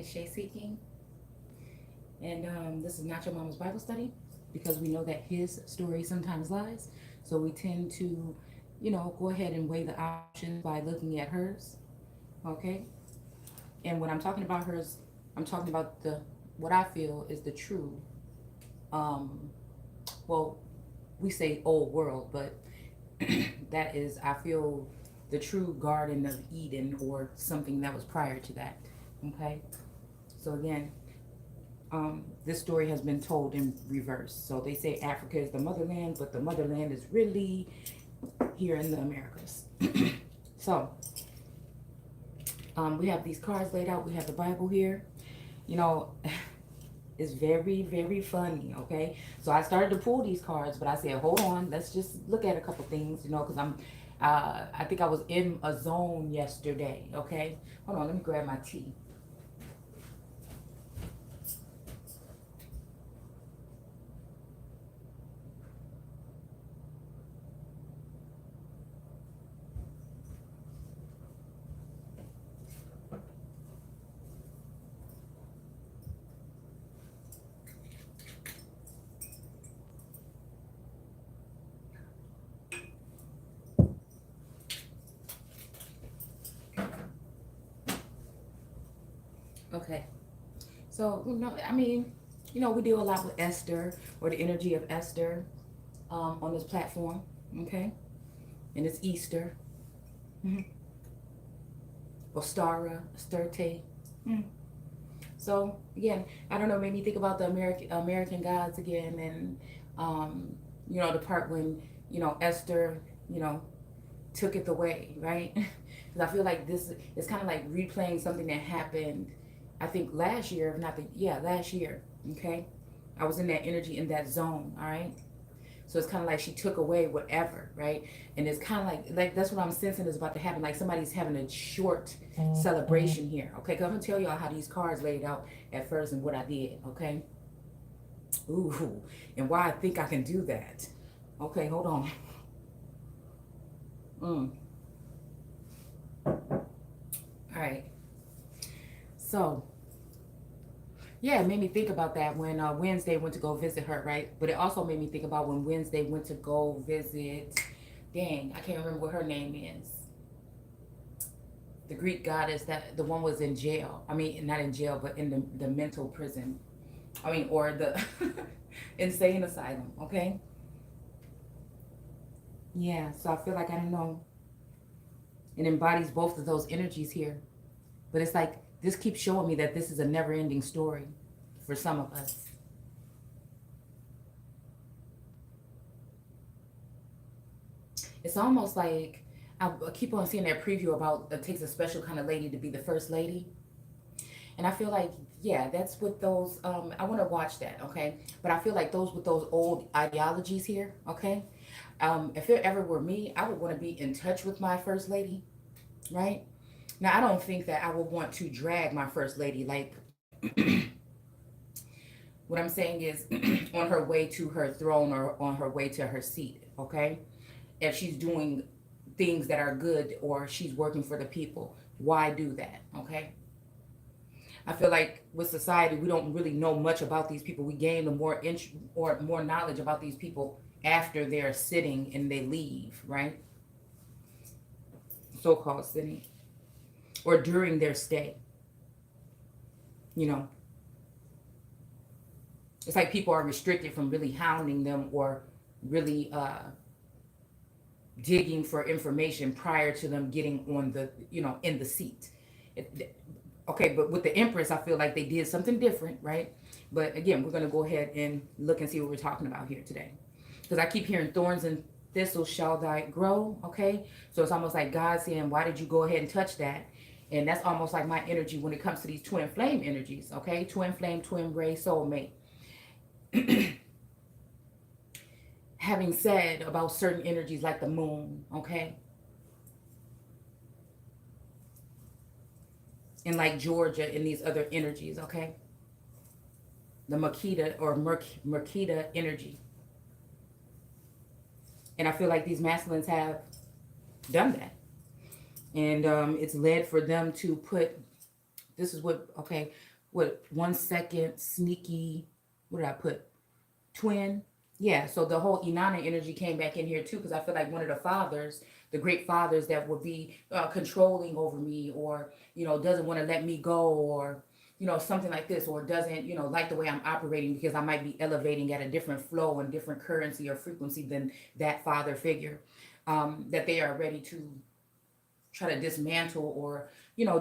is Shay Seeking, and this is not your mama's Bible study because we know that his story sometimes lies. So we tend to, go ahead and weigh the options by looking at hers. Okay, and when I'm talking about hers, I'm talking about the what I feel is the true. Um, well, we say old world, but that is, I feel, the true Garden of Eden or something that was prior to that. Okay, so again, this story has been told in reverse. So they say Africa is the motherland, but the motherland is really here in the Americas. So we have these cards laid out. We have the Bible here. You know, it's very, very funny, okay? So I started to pull these cards, but I said, hold on, let's just look at a couple things, because I think I was in a zone yesterday, okay? Hold on, let me grab my tea. Okay, so, I mean, we deal a lot with Esther or the energy of Esther on this platform, okay? And it's Easter. Ostara, Astarte. So, again, I don't know, made me think about the American gods again, and, the part when, Esther, took it away, right? Because I feel like this is kind of like replaying something that happened, I think last year, if not last year, okay? I was in that energy, in that zone, all right? So it's kind of like she took away whatever, right? And it's kind of like that's what I'm sensing is about to happen. Like somebody's having a short celebration here, okay? Because I'm going to tell y'all how these cards laid out at first and what I did, okay? Ooh, and why I think I can do that. Okay, hold on. All right. So, yeah, it made me think about that when Wednesday went to go visit her, right? But it also made me think about when Wednesday went to go visit, dang, I can't remember what her name is. The Greek goddess, that the one was in jail. I mean, not in jail, but in the mental prison. I mean, or the insane asylum, okay? Yeah, so I feel like, I don't know, it embodies both of those energies here. But it's like, this keeps showing me that this is a never-ending story for some of us. It's almost like, I keep on seeing that preview about it takes a special kind of lady to be the first lady. And I feel like, yeah, that's with those, I want to watch that, okay? But I feel like those with those old ideologies here, okay? If it ever were me, I would want to be in touch with my first lady, right? Now, I don't think that I would want to drag my first lady. Like, what I'm saying is on her way to her throne or on her way to her seat, okay? If she's doing things that are good or she's working for the people, why do that, okay? I feel like with society, we don't really know much about these people. We gain the more knowledge about these people after they're sitting and they leave, right? So-called sitting. Or during their stay. It's like people are restricted from really hounding them or really digging for information prior to them getting on the, in the seat. Okay, but with the Empress, I feel like they did something different, right? But again, we're going to go ahead and look and see what we're talking about here today. Because I keep hearing thorns and thistles shall thy grow, okay? So it's almost like God saying, why did you go ahead and touch that? And that's almost like my energy when it comes to these twin flame energies, okay? Twin flame, twin ray, soulmate. Having said about certain energies like the moon, okay? And like Georgia and these other energies, okay? The Makeda or Merkita energy. And I feel like these masculines have done that. And it's led for them to put this is what, okay, what, 1 second, sneaky, what did I put? Twin. Yeah, so the whole Inanna energy came back in here too, because I feel like one of the fathers, the great fathers that would be controlling over me, or, doesn't want to let me go, or, something like this, or doesn't, like the way I'm operating, because I might be elevating at a different flow and different currency or frequency than that father figure, that they are ready to try to dismantle or,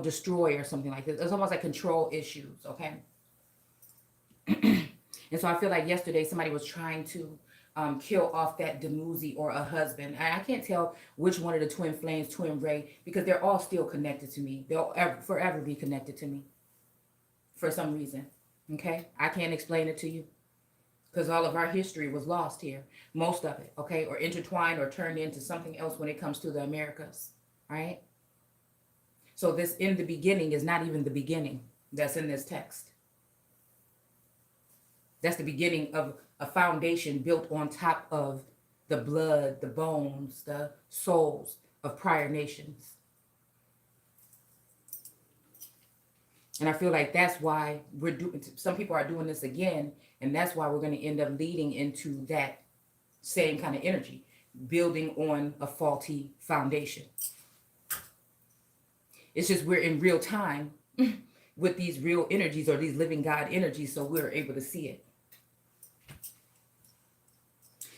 destroy or something like this. It's almost like control issues, okay? And so I feel like yesterday somebody was trying to kill off that Dumuzi or a husband. I can't tell which one of the twin flames, twin ray, because they're all still connected to me. They'll forever be connected to me for some reason. Okay? I can't explain it to you because all of our history was lost here. Most of it, okay? Or intertwined or turned into something else when it comes to the Americas, right? So this in the beginning is not even the beginning that's in this text. That's the beginning of a foundation built on top of the blood, the bones, the souls of prior nations. And I feel like that's why some people are doing this again, and that's why we're going to end up leading into that same kind of energy, building on a faulty foundation. It's just we're in real time with these real energies or these living God energies, so we're able to see it.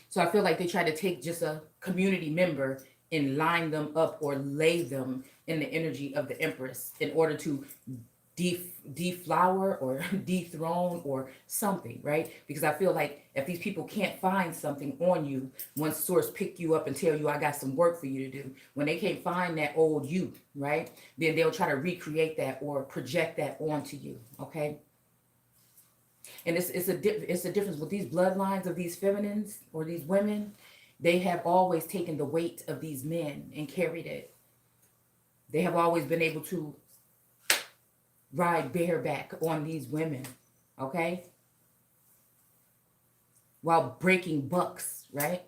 So I feel like they try to take just a community member and line them up or lay them in the energy of the Empress in order to deflower or dethrone or something, right? Because I feel like if these people can't find something on you, one source pick you up and tell you, I got some work for you to do. When they can't find that old you, right? Then they'll try to recreate that or project that onto you, okay? And it's a difference with these bloodlines of these feminines or these women. They have always taken the weight of these men and carried it. They have always been able to ride bareback on these women, okay? While breaking bucks, right?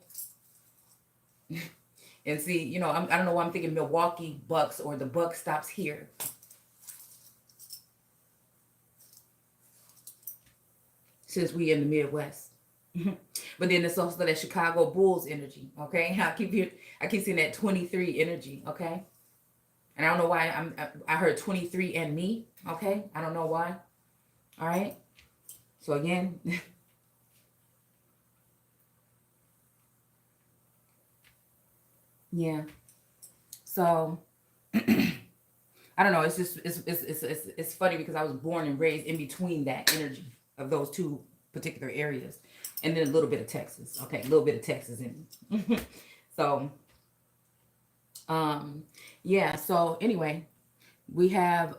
And see, I don't know why I'm thinking Milwaukee Bucks or the buck stops here. Since we in the Midwest. But then it's also that Chicago Bulls energy, okay? I keep seeing that 23 energy, okay? And I don't know why I heard 23 and me, okay? I don't know why. All right? So again, yeah. So I don't know, it's just it's funny because I was born and raised in between that energy of those two particular areas, and then a little bit of Texas. Okay, a little bit of Texas in me. So, yeah. So anyway, we have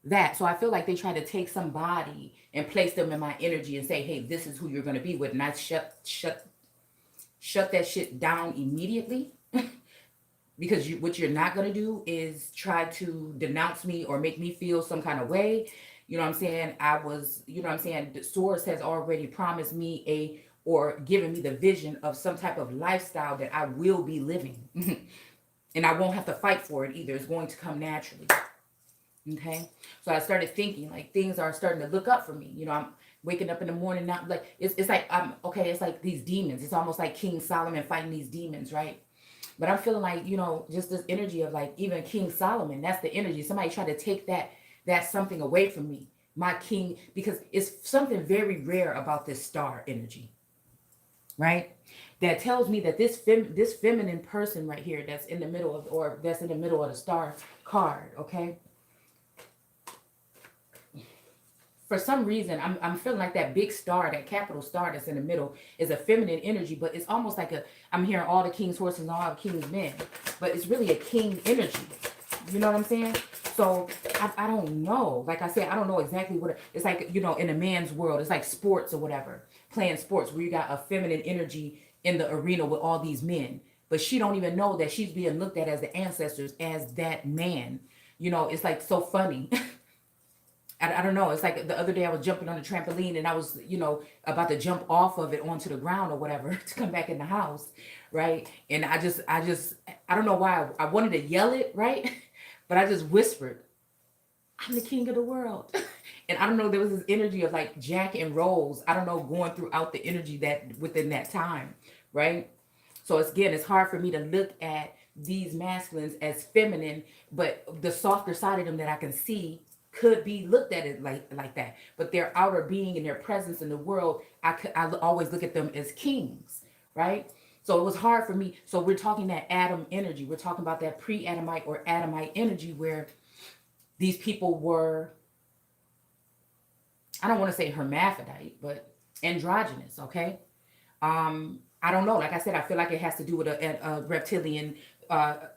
that. So I feel like they try to take somebody and place them in my energy and say, hey, this is who you're going to be with, and I shut that shit down immediately. Because what you're not going to do is try to denounce me or make me feel some kind of way. You know what I'm saying? The source has already promised me or given me the vision of some type of lifestyle that I will be living. And I won't have to fight for it either. It's going to come naturally. Okay? So I started thinking, like, things are starting to look up for me. I'm waking up in the morning, not like, it's like, it's like these demons. It's almost like King Solomon fighting these demons, right? But I'm feeling like, just this energy of like, even King Solomon, that's the energy. Somebody tried to take that something away from me, my king, because it's something very rare about this star energy, right? That tells me that this feminine person right here that's in the middle of the star card, okay? For some reason, I'm feeling like that big star, that capital star that's in the middle is a feminine energy, but it's almost like I'm hearing all the king's horses and all the king's men, but it's really a king energy. You know what I'm saying? So I don't know. Like I said, I don't know exactly what it's like, in a man's world. It's like sports or whatever, playing sports where you got a feminine energy in the arena with all these men, but she don't even know that she's being looked at as the ancestors, as that man. It's like so funny. I don't know. It's like the other day I was jumping on the trampoline and I was, about to jump off of it onto the ground or whatever to come back in the house, right? And I don't know why I wanted to yell it, right? But I just whispered, I'm the king of the world. And I don't know, there was this energy of like Jack and Rose, I don't know, going throughout the energy that within that time, right? So it's, again, it's hard for me to look at these masculines as feminine, but the softer side of them that I can see could be looked at it like that. But their outer being and their presence in the world, I always look at them as kings, right? So it was hard for me. So we're talking that Adam energy. We're talking about that pre-Adamite or Adamite energy where these people were, I don't want to say hermaphrodite, but androgynous, okay? I don't know. Like I said, I feel like it has to do with a reptilian, I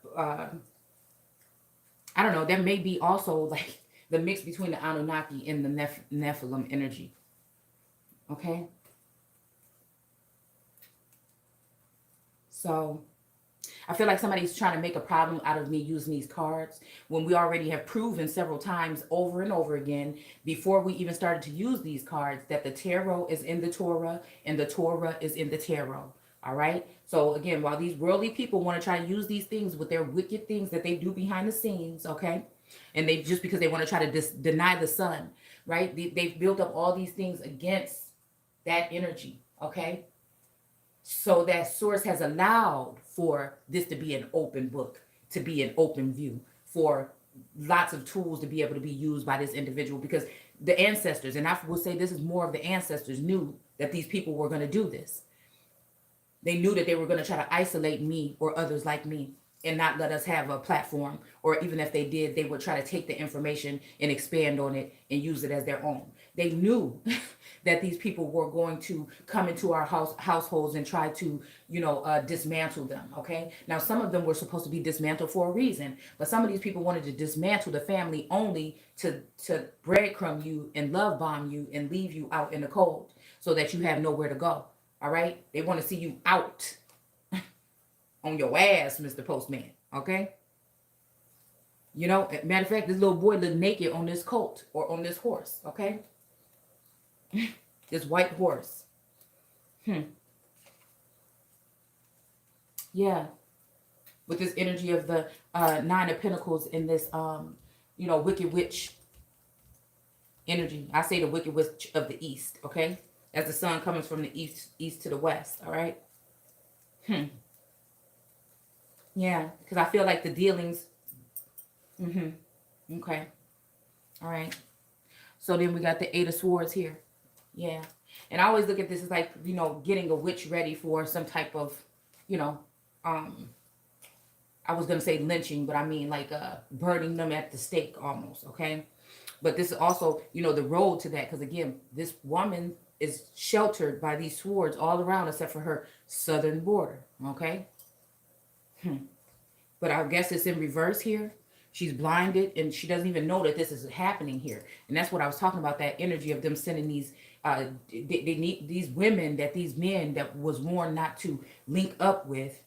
don't know. There may be also like the mix between the Anunnaki and the Nephilim energy, okay? So I feel like somebody's trying to make a problem out of me using these cards when we already have proven several times over and over again before we even started to use these cards that the tarot is in the Torah and the Torah is in the tarot. All right. So again, while these worldly people want to try to use these things with their wicked things that they do behind the scenes, okay, and they just because they want to try to deny the sun, right? They've built up all these things against that energy, okay? So that source has allowed for this to be an open book, to be an open view, for lots of tools to be able to be used by this individual, because the ancestors, and I will say this is more of the ancestors, knew that these people were going to do this. They knew that they were going to try to isolate me or others like me and not let us have a platform, or even if they did, they would try to take the information and expand on it and use it as their own. They knew that these people were going to come into our households and try to, dismantle them, okay? Now, some of them were supposed to be dismantled for a reason, but some of these people wanted to dismantle the family only to breadcrumb you and love bomb you and leave you out in the cold so that you have nowhere to go, all right? They want to see you out on your ass, Mr. Postman, okay? Matter of fact, this little boy looked naked on this colt or on this horse, okay? This white horse. Yeah. With this energy of the Nine of Pentacles in this, Wicked Witch energy. I say the Wicked Witch of the East, okay? As the sun comes from the east to the west, all right? Yeah, because I feel like the dealings. Okay. All right. So then we got the Eight of Swords here. Yeah. And I always look at this as like, getting a witch ready for some type of, I was going to say lynching, but I mean like burning them at the stake almost. Okay. But this is also, the road to that. Because again, this woman is sheltered by these swords all around except for her southern border. Okay. But I guess it's in reverse here. She's blinded and she doesn't even know that this is happening here. And that's what I was talking about, that energy of them sending these, they need these women, that these men that was warned not to link up with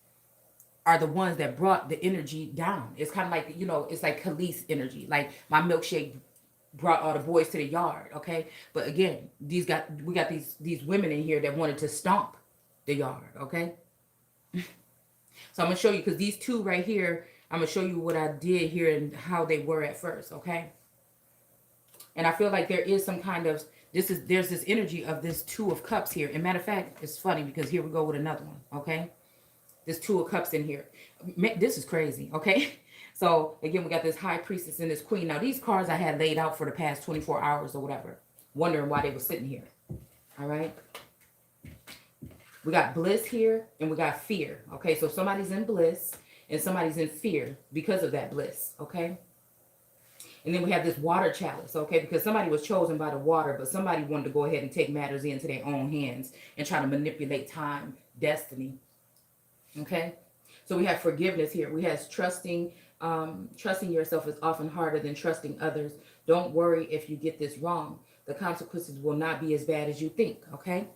are the ones that brought the energy down. It's kind of like, it's like Khalees energy. Like my milkshake brought all the boys to the yard, okay? But again, we got these women in here that wanted to stomp the yard, okay? So I'm going to show you, because these two right here, I'm going to show you what I did here and how they were at first, okay? And I feel like there is some kind of, there's this energy of this Two of Cups here. And matter of fact, it's funny because here we go with another one, okay? This Two of Cups in here. This is crazy, okay? So, again, we got this High Priestess and this Queen. Now, these cards I had laid out for the past 24 hours or whatever, wondering why they were sitting here, all right? We got bliss here and we got fear. Okay, so somebody's in bliss and somebody's in fear because of that bliss. Okay. And then we have this water chalice. Okay, because somebody was chosen by the water, but somebody wanted to go ahead and take matters into their own hands and try to manipulate time, destiny. Okay. So we have forgiveness here. We have trusting yourself is often harder than trusting others. Don't worry if you get this wrong. The consequences will not be as bad as you think. Okay.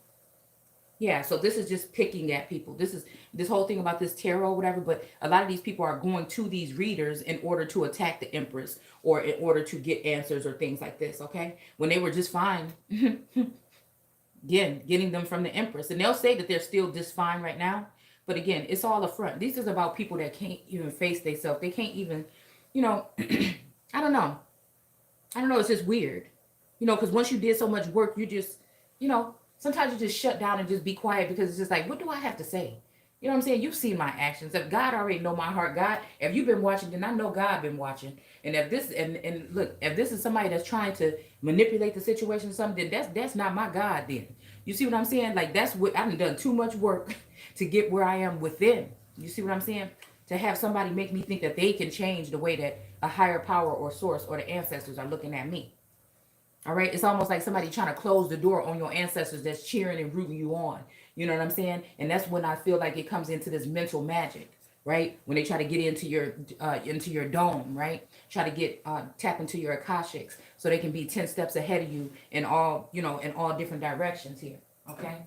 Yeah, so this is just picking at people. This whole thing about this tarot or whatever, but a lot of these people are going to these readers in order to attack the Empress or in order to get answers or things like this, okay? When they were just fine, again, getting them from the Empress. And they'll say that they're still just fine right now, but again, it's all a front. This is about people that can't even face themselves. They can't even, I don't know. I don't know, it's just weird. You know, because once you did so much work, you just, you know, sometimes you just shut down and just be quiet because it's just like, what do I have to say? You know what I'm saying? You've seen my actions. If God already know my heart, God, if you've been watching, then I know God been watching. And if this and look, if this is somebody that's trying to manipulate the situation or something, then that's not my God then. You see what I'm saying? Like that's what I've done too much work to get where I am within. You see what I'm saying? To have somebody make me think that they can change the way that a higher power or source or the ancestors are looking at me. All right. It's almost like somebody trying to close the door on your ancestors that's cheering and rooting you on. You know what I'm saying? And that's when I feel like it comes into this mental magic, right? When they try to get into your dome, right? Try to get tap into your akashics so they can be 10 steps ahead of you in all, you know, in all different directions here. Okay.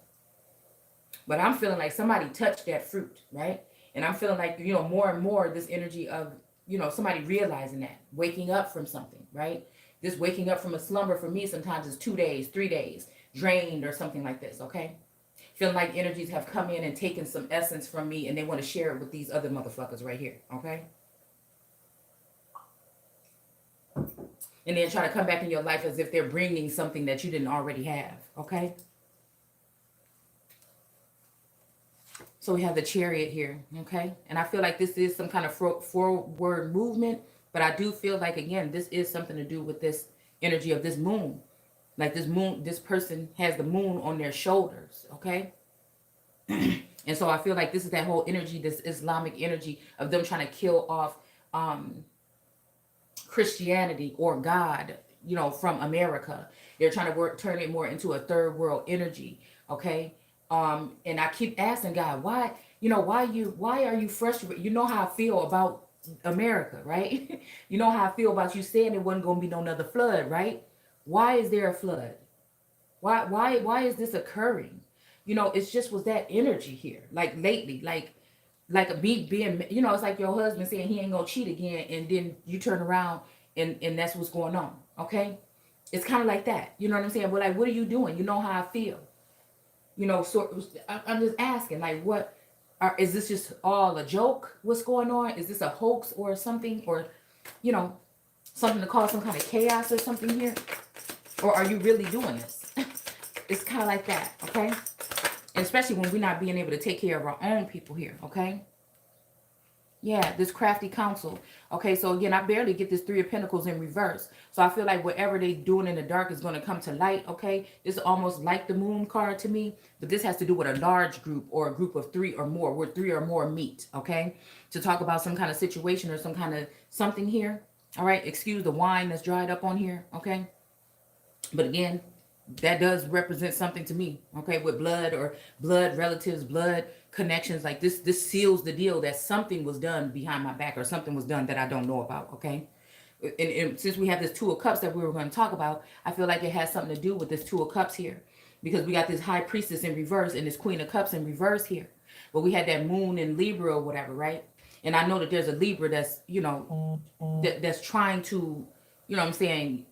But I'm feeling like somebody touched that fruit, right? And I'm feeling like, you know, more and more this energy of, you know, somebody realizing that, waking up from something, right? This waking up from a slumber for me sometimes is 2 days, 3 days, drained or something like this, okay? Feeling like energies have come in and taken some essence from me and they want to share it with these other motherfuckers right here, okay? And then try to come back in your life as if they're bringing something that you didn't already have, okay? So we have the Chariot here, okay? And I feel like this is some kind of forward movement, but I do feel like, again, this is something to do with this energy of this moon. Like this moon, this person has the moon on their shoulders, okay? And so I feel like this is that whole energy, this Islamic energy of them trying to kill off Christianity or God, you know, from America. They're trying to turn it more into a third world energy, okay? And I keep asking God, why are you frustrated? You know how I feel about America, right? You know how I feel about you saying it wasn't going to be no another flood, right? Why is there a flood? Why is this occurring? You know, it's just was that energy here, like lately, like me being, you know, it's like your husband saying he ain't gonna cheat again, and then you turn around and that's what's going on, okay? It's kind of like that, you know what I'm saying? But like, what are you doing? You know how I feel. You know, so I'm just asking, like, is this just all a joke? What's going on? Is this a hoax or something? Or, you know, something to cause some kind of chaos or something here? Or are you really doing this? It's kind of like that, okay? And especially when we're not being able to take care of our own people here, okay? Yeah, this crafty counsel. Okay, so again, I barely get this Three of Pentacles in reverse. So I feel like whatever they doing in the dark is going to come to light, okay? This is almost like the moon card to me, but this has to do with a large group or a group of 3 or more, where 3 or more meet, okay? To talk about some kind of situation or some kind of something here, all right? Excuse the wine that's dried up on here, okay? But again, that does represent something to me, okay? With blood or blood relatives, blood connections, like this seals the deal that something was done behind my back or something was done that I don't know about, okay? And since we have this Two of Cups that we were going to talk about, I feel like it has something to do with this Two of Cups here, because we got this High Priestess in reverse and this Queen of Cups in reverse here. But we had that moon in Libra or whatever, right? And I know that there's a Libra that's, you know, that's trying to, you know what I'm saying,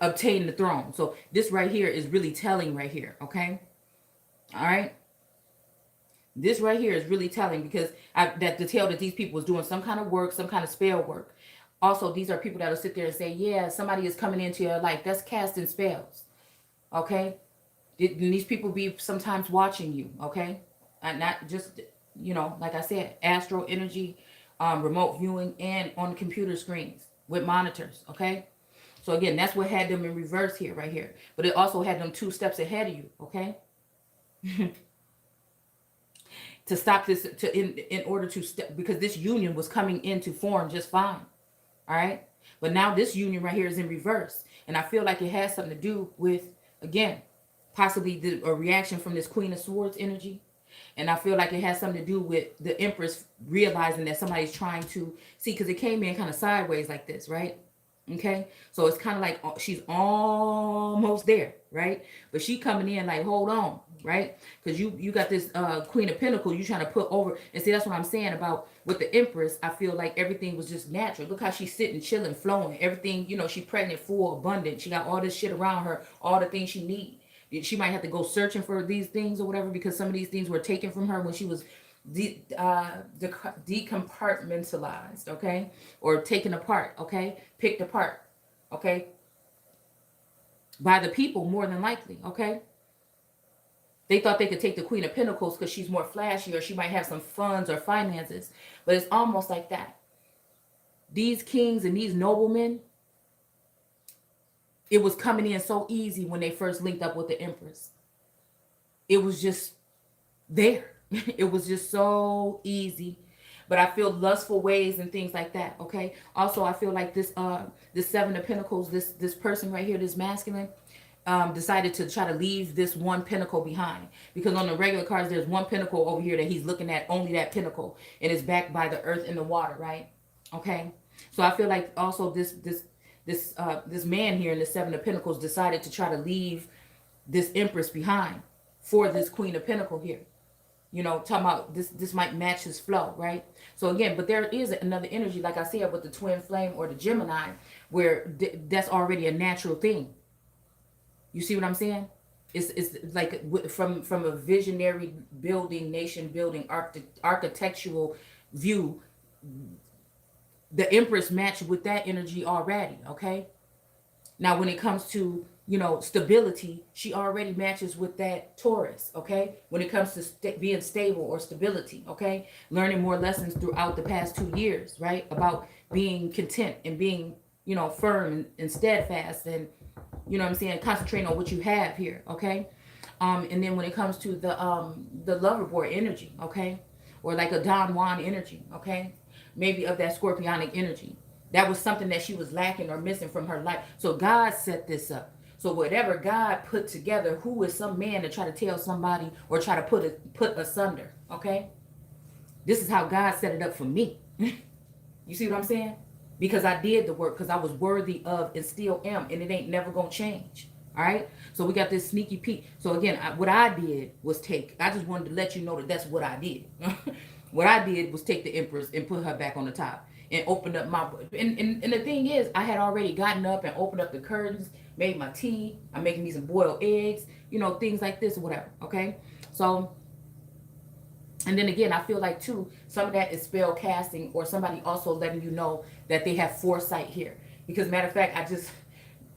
obtain the throne. So this right here is really telling right here, okay? All right? This right here is really telling, because that to tell that these people was doing some kind of work, some kind of spell work. Also, these are people that will sit there and say, yeah, somebody is coming into your life. That's casting spells, okay? These people be sometimes watching you, okay? And not just, you know, like I said, astral energy, remote viewing, and on computer screens with monitors, okay? So again, that's what had them in reverse here, right here. But it also had them 2 steps ahead of you, okay? To stop this, in order to because this union was coming into form just fine, all right? But now this union right here is in reverse, and I feel like it has something to do with, again, possibly a reaction from this Queen of Swords energy, and I feel like it has something to do with the Empress realizing that somebody's trying to see, because it came in kind of sideways like this, right? Okay, so it's kind of like she's almost there, right? But she coming in like, hold on, right? Because you got this Queen of Pentacles you trying to put over. And see, that's what I'm saying about with the Empress. I feel like everything was just natural. Look how she's sitting, chilling, flowing. Everything, you know, she pregnant, full, abundant. She got all this shit around her, all the things she need. She might have to go searching for these things or whatever, because some of these things were taken from her when she was decompartmentalized, okay, or taken apart, okay, picked apart, okay. by the people more than likely, okay? They thought they could take the Queen of Pentacles because she's more flashy or she might have some funds or finances. But it's almost like that. These kings and these noblemen, it was coming in so easy when they first linked up with the Empress. It was just there. It was just so easy. But I feel lustful ways and things like that, okay? Also, I feel like this Seven of Pentacles, this person right here, this masculine, decided to try to leave this one pentacle behind, because on the regular cards there's one pentacle over here that he's looking at, only that pentacle, and it's backed by the earth and the water, right? Okay, so I feel like also this man here in the Seven of Pentacles decided to try to leave this Empress behind for this Queen of Pentacles here. You know, talking about this might match his flow, right? So again, but there is another energy, like I said, with the twin flame or the Gemini, where that's already a natural thing. You see what I'm saying? It's like from a visionary building, nation building, architectural view, the Empress matched with that energy already, okay? Now, when it comes to, you know, stability, she already matches with that Taurus, okay? When it comes to being stable or stability, okay? Learning more lessons throughout the past 2 years, right? About being content and being, you know, firm and steadfast and, you know what I'm saying, concentrating on what you have here, okay? And then when it comes to the lover boy energy, okay? Or like a Don Juan energy, okay? Maybe of that scorpionic energy. That was something that she was lacking or missing from her life. So God set this up. So whatever God put together, who is some man to try to tell somebody or try to put asunder, okay? This is how God set it up for me. You see what I'm saying? Because I did the work, because I was worthy of and still am, and it ain't never gonna change. All right? So we got this sneaky peek. So again, what I did was I just wanted to let you know that that's what I did. What I did was take the Empress and put her back on the top and opened up my, and the thing is, I had already gotten up and opened up the curtains, made my tea, I'm making me some boiled eggs, you know, things like this or whatever, okay? So, and then again, I feel like too, some of that is spell casting or somebody also letting you know that they have foresight here. Because matter of fact,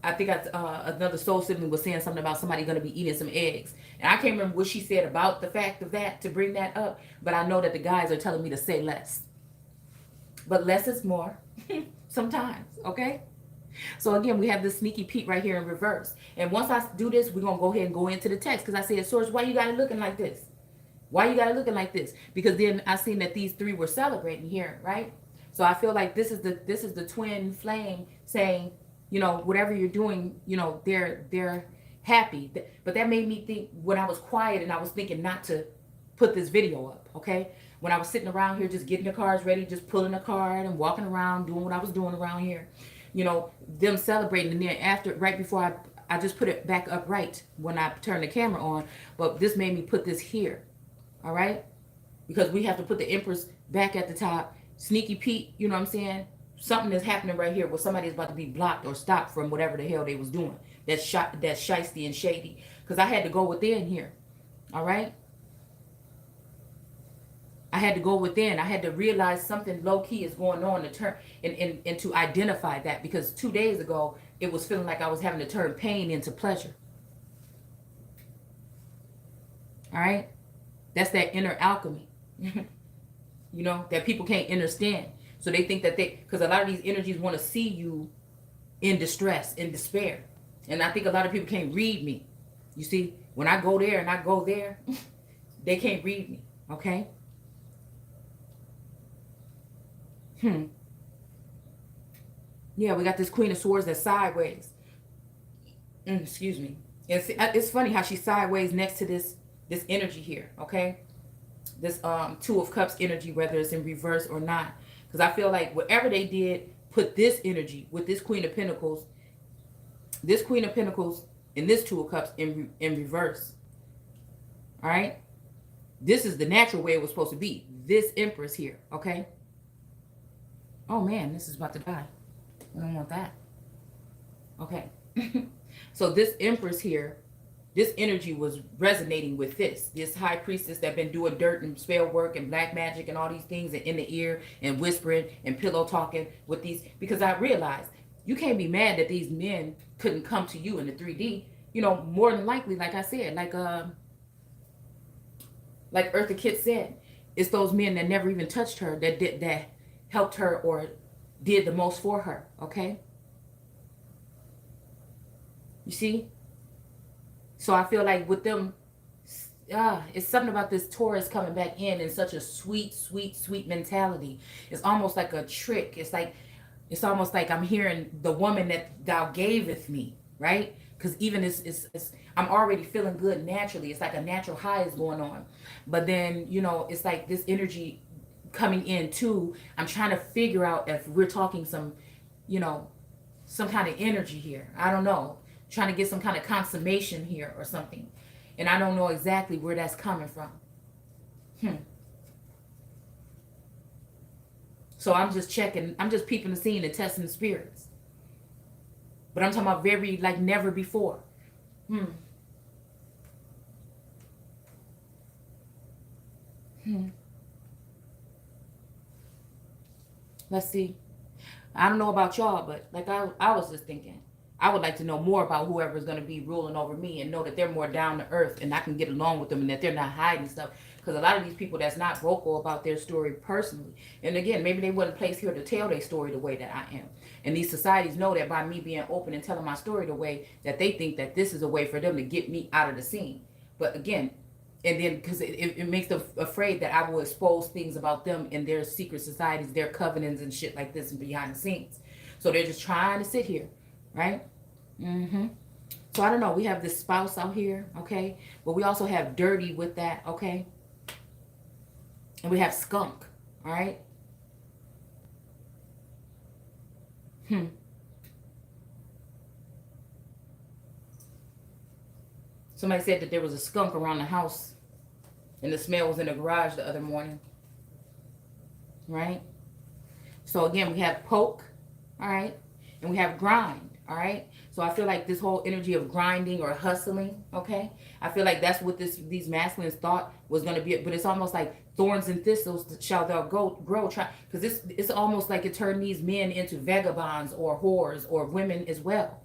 I think another soul sibling was saying something about somebody going to be eating some eggs. And I can't remember what she said about the fact of that to bring that up. But I know that the guys are telling me to say less. But less is more sometimes, okay? So again, we have this sneaky peek right here in reverse. And once I do this, we're going to go ahead and go into the text. Because I said, Source, why you got it looking like this? Why you got it looking like this? Because then I seen that these three were celebrating here, right? So I feel like this is the twin flame saying, you know, whatever you're doing, you know, they're happy. But that made me think when I was quiet and I was thinking not to put this video up, okay? When I was sitting around here just getting the cards ready, just pulling a card and walking around, doing what I was doing around here, you know, them celebrating. And then after, right before I just put it back upright when I turned the camera on. But this made me put this here, all right? Because we have to put the Empress back at the top. Sneaky Pete, you know what I'm saying? Something is happening right here where somebody is about to be blocked or stopped from whatever the hell they was doing. That's shisty and shady. Because I had to go within here. All right? I had to go within. I had to realize something low-key is going on to turn and to identify that. Because 2 days ago, it was feeling like I was having to turn pain into pleasure. All right? That's that inner alchemy. You know, that people can't understand. So they think that because a lot of these energies want to see you in distress, in despair. And I think a lot of people can't read me. You see, when I go there and I go there, they can't read me, okay? Yeah, we got this Queen of Swords that's sideways. Excuse me. It's funny how she's sideways next to this energy here, okay? This Two of Cups energy, whether it's in reverse or not. Because I feel like whatever they did, put this energy with this Queen of Pentacles and this Two of Cups in reverse. All right? This is the natural way it was supposed to be. This Empress here, okay? Oh man, this is about to die. I don't want that. Okay. So this Empress here, this energy was resonating with this high priestess that been doing dirt and spell work and black magic and all these things and in the ear and whispering and pillow talking with these, because I realized you can't be mad that these men couldn't come to you in the 3D. You know, more than likely, like I said, like Eartha Kitt said, it's those men that never even touched her that helped her or did the most for her. Okay. You see? So I feel like with them, it's something about this Taurus coming back in such a sweet, sweet, sweet mentality. It's almost like a trick. It's almost like I'm hearing the woman that thou gaveth me, right? Because even I'm already feeling good naturally. It's like a natural high is going on. But then, you know, it's like this energy coming in too. I'm trying to figure out if we're talking some, you know, some kind of energy here. I don't know. Trying to get some kind of consummation here or something. And I don't know exactly where that's coming from. So I'm just checking. I'm just peeping the scene and testing the spirits. But I'm talking about very, like, never before. Let's see. I don't know about y'all, but like I was just thinking, I would like to know more about whoever's going to be ruling over me and know that they're more down to earth and I can get along with them and that they're not hiding stuff. Because a lot of these people that's not vocal about their story personally. And again, maybe they wasn't placed here to tell their story the way that I am. And these societies know that by me being open and telling my story the way that they think that this is a way for them to get me out of the scene. But again, and then because it makes them afraid that I will expose things about them in their secret societies, their covenants and shit like this and behind the scenes. So they're just trying to sit here, right? So I don't know. We have this spouse out here, okay? But we also have dirty with that, okay? And we have skunk, all right? Somebody said that there was a skunk around the house and the smell was in the garage the other morning, right? So again, we have poke, all right? And we have grind, all right? So I feel like this whole energy of grinding or hustling, okay? I feel like that's what these masculines thought was going to be, but it's almost like thorns and thistles shall thou grow. Because it's almost like it turned these men into vagabonds or whores or women as well.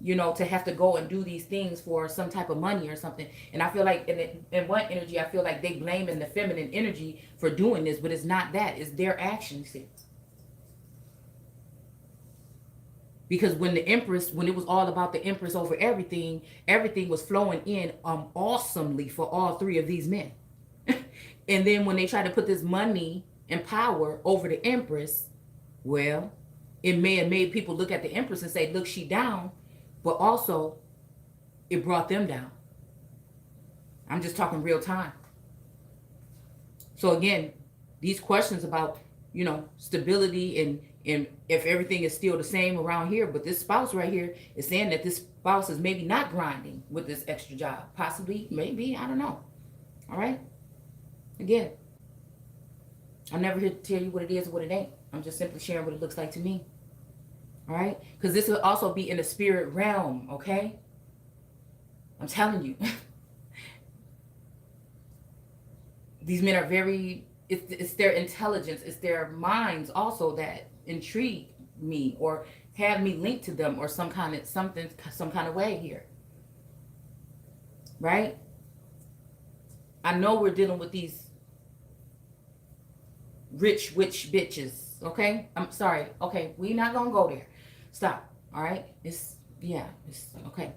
You know, to have to go and do these things for some type of money or something. And I feel like in one energy, I feel like they blaming the feminine energy for doing this, but it's not that. It's their actions. Because when it was all about the Empress over everything was flowing in awesomely for all three of these men. And then when they try to put this money and power over the Empress, well, it may have made people look at the Empress and say, look, she down. But also, it brought them down. I'm just talking real time. So again, these questions about, you know, stability and if everything is still the same around here, but this spouse right here is saying that this spouse is maybe not grinding with this extra job. Possibly, maybe, I don't know. All right? Again, I'm never here to tell you what it is or what it ain't. I'm just simply sharing what it looks like to me. All right? Because this will also be in the spirit realm, okay? I'm telling you. These men are very, it's their intelligence, it's their minds also that intrigue me or have me linked to them or some kind of way here. Right? I know we're dealing with these rich witch bitches, okay? I'm sorry. Okay, we're not gonna go there. Stop. All right? It's okay.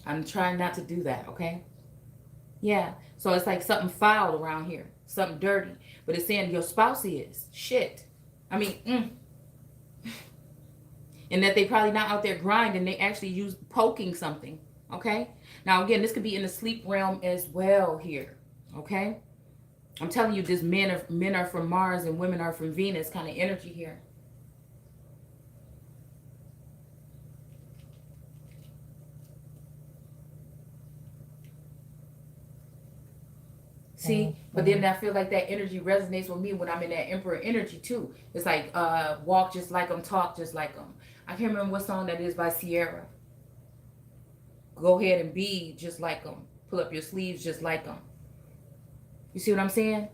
I'm trying not to do that, okay? Yeah. So it's like something foul around here, something dirty. But it's saying your spouse is shit. I mean, and that they probably not out there grinding. They actually use poking something, okay? Now, again, this could be in the sleep realm as well here, okay? I'm telling you, this men are from Mars and women are from Venus kind of energy here. See, but then I feel like that energy resonates with me when I'm in that Emperor energy too. It's like walk just like them, talk just like them. I can't remember what song that is by Sierra. Go ahead and be just like them. Pull up your sleeves just like them. You see what I'm saying?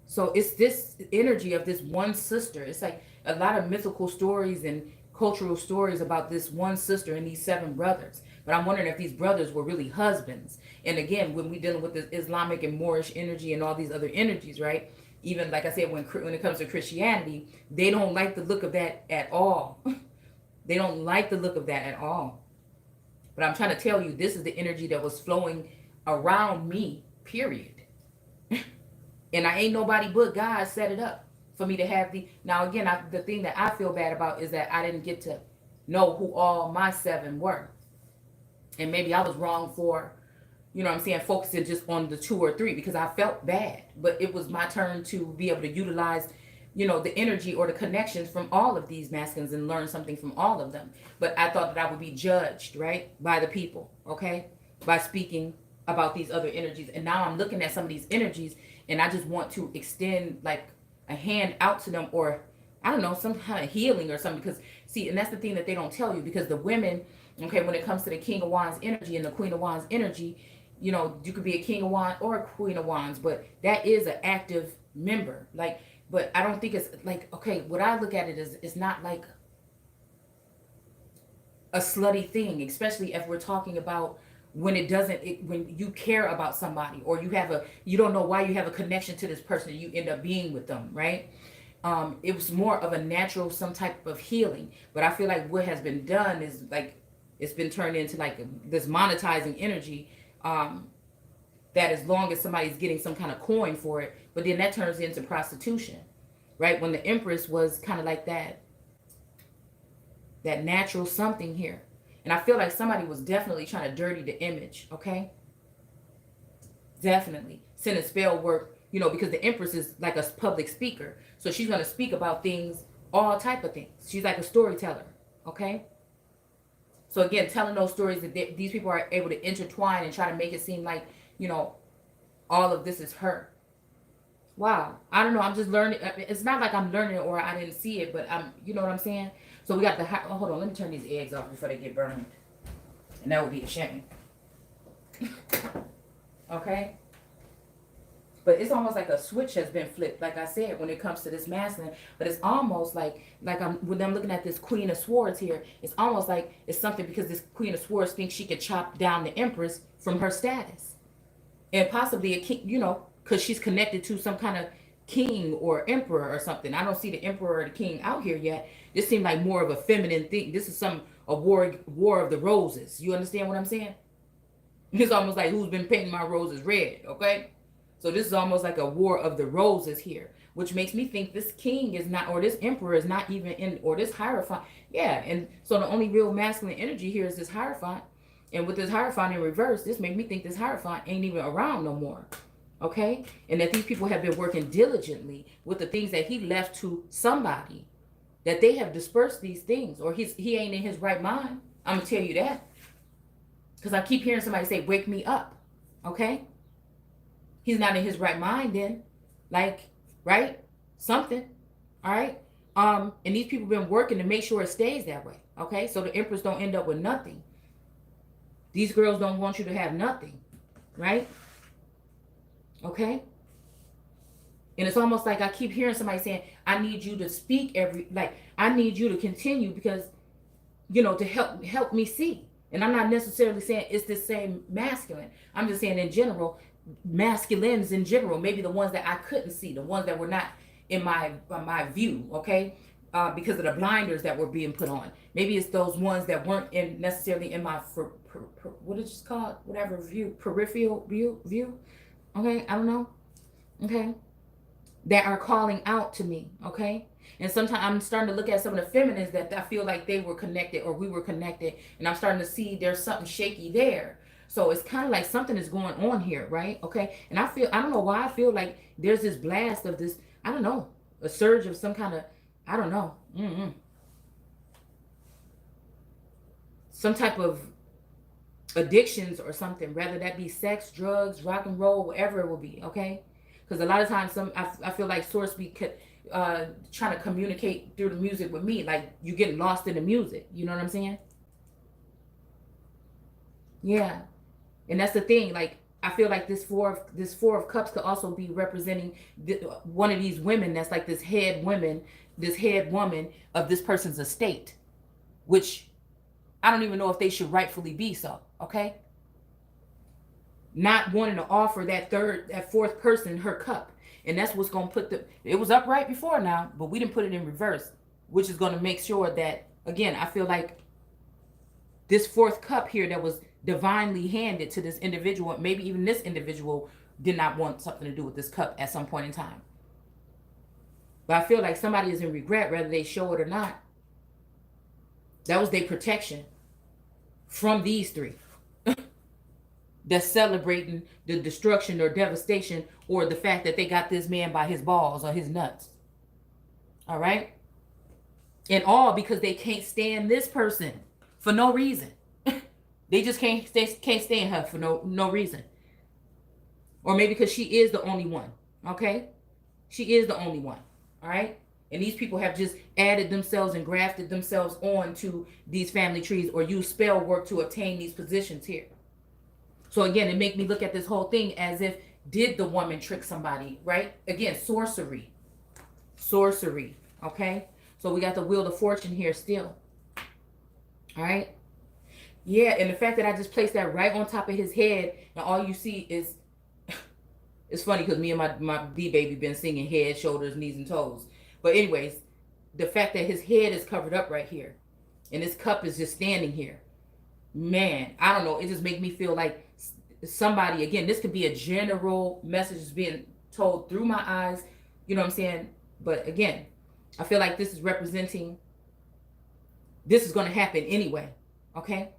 So it's this energy of this one sister. It's like a lot of mythical stories and cultural stories about this one sister and these 7 brothers. But I'm wondering if these brothers were really husbands. And again, when we dealing with this Islamic and Moorish energy and all these other energies, right? Even like I said, when it comes to Christianity, they don't like the look of that at all. They don't like the look of that at all. But I'm trying to tell you, this is the energy that was flowing around me, period. And I ain't nobody but God set it up for me to have now again, the thing that I feel bad about is that I didn't get to know who all my 7 were. And maybe I was wrong for, you know what I'm saying, focusing just on the 2 or 3 because I felt bad. But it was my turn to be able to utilize, you know, the energy or the connections from all of these masculines and learn something from all of them. But I thought that I would be judged, right, by the people, okay, by speaking about these other energies. And now I'm looking at some of these energies and I just want to extend like a hand out to them, or I don't know, some kind of healing or something. Because see, and that's the thing that they don't tell you, because the women, okay, when it comes to the King of Wands energy and the Queen of Wands energy, you know, you could be a King of Wands or a Queen of Wands, but that is an active member. Like, but I don't think it's like, okay, what I look at it is, it's not like a slutty thing, especially if we're talking about when it doesn't, when you care about somebody, or you don't know why you have a connection to this person, you end up being with them, right? It was more of a natural, some type of healing. But I feel like what has been done is like, it's been turned into like this monetizing energy, that as long as somebody's getting some kind of coin for it, but then that turns into prostitution, right? When the Empress was kind of like that natural something here. And I feel like somebody was definitely trying to dirty the image, okay? Definitely. Sending spell work, you know, because the Empress is like a public speaker. So she's going to speak about things, all type of things. She's like a storyteller, okay? So again, telling those stories that these people are able to intertwine and try to make it seem like, you know, all of this is her. Wow. I don't know. I'm just learning. It's not like I'm learning or I didn't see it, but you know what I'm saying? So we got the, hold on, let me turn these eggs off before they get burned. And that would be a shame. Okay? But it's almost like a switch has been flipped, like I said, when it comes to this masculine. But it's almost like when I'm looking at this Queen of Swords here, it's almost like it's something, because this Queen of Swords thinks she can chop down the Empress from her status. And possibly a king, you know, because she's connected to some kind of king or emperor or something. I don't see the emperor or the king out here yet. This seemed like more of a feminine thing. This is a war of the roses. You understand what I'm saying? It's almost like who's been painting my roses red, okay? So this is almost like a war of the roses here, which makes me think this king is not, or this emperor is not even in, or this Hierophant. Yeah, and so the only real masculine energy here is this Hierophant. And with this Hierophant in reverse, this made me think this Hierophant ain't even around no more. Okay? And that these people have been working diligently with the things that he left to somebody, that they have dispersed these things, or he ain't in his right mind. I'm going to tell you that. Because I keep hearing somebody say, wake me up. Okay? He's not in his right mind then. Like, right? Something. All right? And these people been working to make sure it stays that way. Okay? So the Empress don't end up with nothing. These girls don't want you to have nothing. Right? Okay? And it's almost like I keep hearing somebody saying, I need you to speak I need you to continue because, you know, to help me see. And I'm not necessarily saying it's the same masculine. I'm just saying in general, masculines in general, maybe the ones that I couldn't see, the ones that were not in my view, okay? Because of the blinders that were being put on. Maybe it's those ones that weren't necessarily in my, what is it called? Whatever view, peripheral view. Okay, I don't know. Okay. That are calling out to me, okay? And sometimes I'm starting to look at some of the feminines that I feel like they were connected or we were connected, and I'm starting to see there's something shaky there. So it's kind of like something is going on here, right? Okay? And I don't know why I feel like there's this blast of this, I don't know, a surge of some kind of, I don't know. Some type of addictions or something, whether that be sex, drugs, rock and roll, whatever it will be, okay? Because a lot of times I feel like Source be trying to communicate through the music with me, like you get lost in the music, you know what I'm saying? Yeah. And that's the thing, like I feel like this four of cups could also be representing one of these women that's like this head woman of this person's estate. which I don't even know if they should rightfully be so, okay? Not wanting to offer that fourth person her cup. And that's what's going to put it was upright before now, but we didn't put it in reverse, which is going to make sure that, again, I feel like this fourth cup here that was divinely handed to this individual, maybe even this individual did not want something to do with this cup at some point in time. But I feel like somebody is in regret, whether they show it or not. That was their protection from these three. That's celebrating the destruction or devastation or the fact that they got this man by his balls or his nuts. All right? And all because they can't stand this person for no reason. They just can't stand her for no reason. Or maybe because she is the only one. Okay? She is the only one. All right? And these people have just added themselves and grafted themselves onto these family trees or used spell work to obtain these positions here. So again, it make me look at this whole thing as if, did the woman trick somebody, right? Again, sorcery. Sorcery, okay? So we got the Wheel of Fortune here still. All right? Yeah, and the fact that I just placed that right on top of his head, and all you see is, it's funny because me and my ฎ-baby been singing head, shoulders, knees, and toes. But anyways, the fact that his head is covered up right here, and his cup is just standing here. Man, I don't know. It just makes me feel like somebody, again, this could be a general message being told through my eyes. You know what I'm saying? But again, I feel like this is representing, this is going to happen anyway. Okay?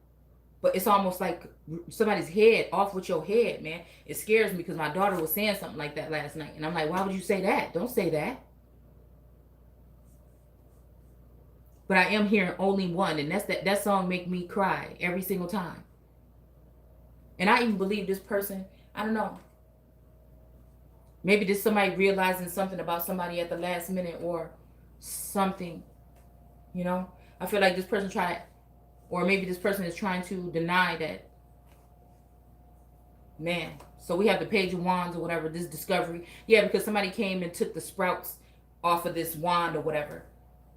But it's almost like somebody's head off with your head, man. It scares me because my daughter was saying something like that last night. And I'm like, why would you say that? Don't say that. But I am hearing only one. And that song make me cry every single time. And I even believe this person, I don't know. Maybe there's somebody realizing something about somebody at the last minute or something. You know? I feel like this person or maybe this person is trying to deny that. Man. So we have the Page of Wands or whatever, this discovery. Yeah, because somebody came and took the sprouts off of this wand or whatever.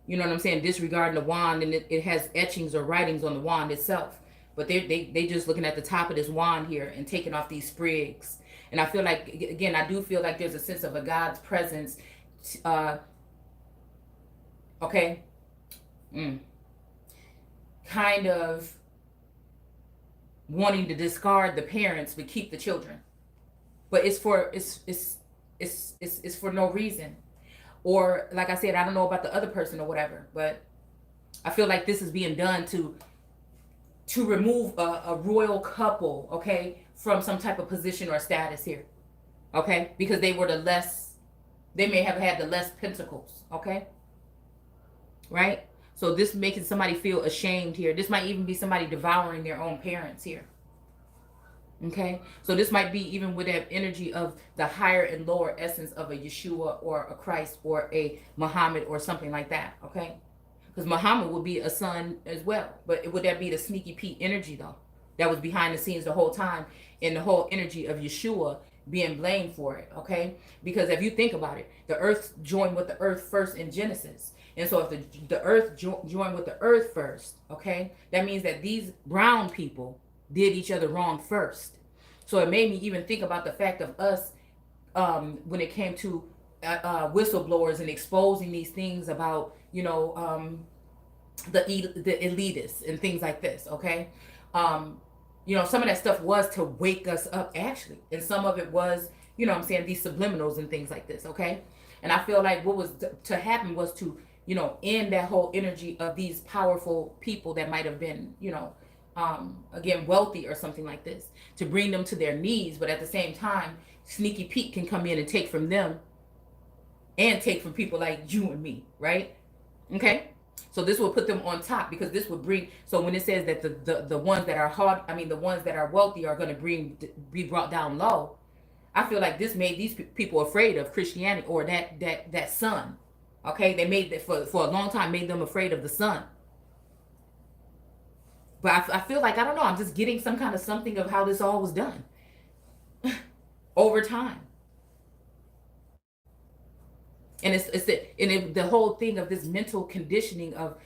You know what I'm saying? Disregarding the wand, and it has etchings or writings on the wand itself. But they just looking at the top of this wand here and taking off these sprigs. And I feel like, again, I do feel like there's a sense of a God's presence. Okay. Kind of wanting to discard the parents but keep the children. But it's for no reason. Or like I said, I don't know about the other person or whatever, but I feel like this is being done to remove a royal couple, okay, from some type of position or status here, okay? Because they may have had the less pentacles, okay? Right? So this making somebody feel ashamed here. This might even be somebody devouring their own parents here. Okay, so this might be even with that energy of the higher and lower essence of a Yeshua or a Christ or a Muhammad or something like that. Okay, because Muhammad would be a son as well, but would that be the sneaky Pete energy though that was behind the scenes the whole time, and the whole energy of Yeshua being blamed for it? Okay, because if you think about it, the earth joined with the earth first in Genesis. And so if the earth joined with the earth first, okay, that means that these brown people did each other wrong first. So it made me even think about the fact of us when it came to whistleblowers and exposing these things about, you know, the elitists and things like this, okay? You know, some of that stuff was to wake us up, actually. And some of it was, you know what I'm saying, these subliminals and things like this, okay? And I feel like what was to happen was to, you know, end that whole energy of these powerful people that might have been, you know, again, wealthy or something like this, to bring them to their knees. But at the same time, Sneaky Pete can come in and take from them and take from people like you and me, right? Okay, so this will put them on top, because this would bring, so when it says that the ones that are hard, I mean the ones that are wealthy are going to be brought down low, I feel like this made these people afraid of Christianity or that sun. Okay, they made that for a long time, made them afraid of the sun. But I feel like, I don't know, I'm just getting some kind of something of how this all was done over time. And it's the whole thing of this mental conditioning of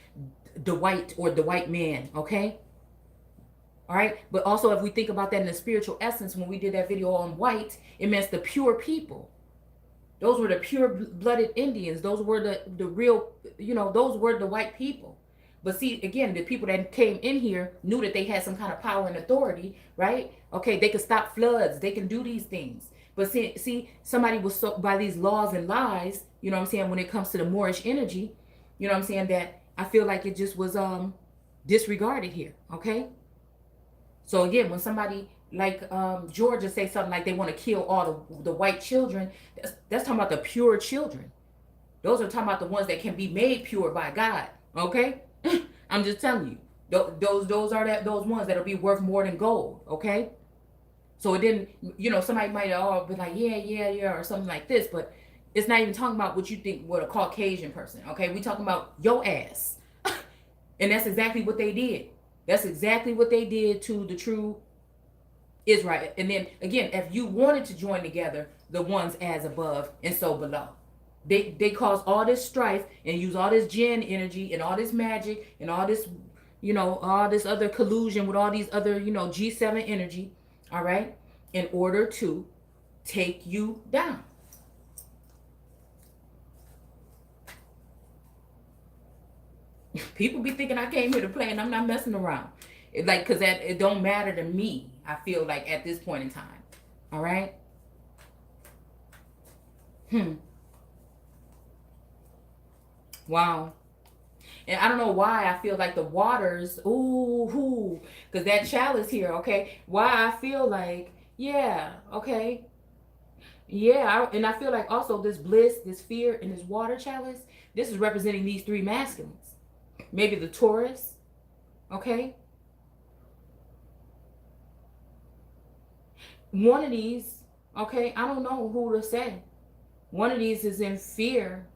the white or the white man, okay? All right. But also, if we think about that in the spiritual essence, when we did that video on white, it meant the pure people. Those were the pure-blooded Indians. Those were the real, those were the white people. But see, again, the people that came in here knew that they had some kind of power and authority, right? Okay, they could stop floods. They can do these things. But see, somebody was so, by these laws and lies, you know what I'm saying, when it comes to the Moorish energy, you know what I'm saying, that I feel like it just was disregarded here, okay? So again, when somebody like Georgia say something like they want to kill all the white children, that's talking about the pure children. Those are talking about the ones that can be made pure by God, okay? I'm just telling you, those are those ones that'll be worth more than gold, okay? So it didn't, somebody might be like, yeah, or something like this, but it's not even talking about what you think what a Caucasian person, okay? We talking about your ass. And that's exactly what they did. That's exactly what they did to the true Israel. And then again, if you wanted to join together the ones as above and so below, they cause all this strife and use all this jinn energy and all this magic and all this, all this other collusion with all these other, G7 energy, all right, in order to take you down. People be thinking I came here to play and I'm not messing around. Because it don't matter to me, I feel like, at this point in time. All right? Wow. And I don't know why I feel like the waters, because that chalice here, okay? Why I feel like, yeah, okay. Yeah, and I feel like also this bliss, this fear, and this water chalice, this is representing these three masculines. Maybe the Taurus, okay? One of these, okay, I don't know who to say. One of these is in fear.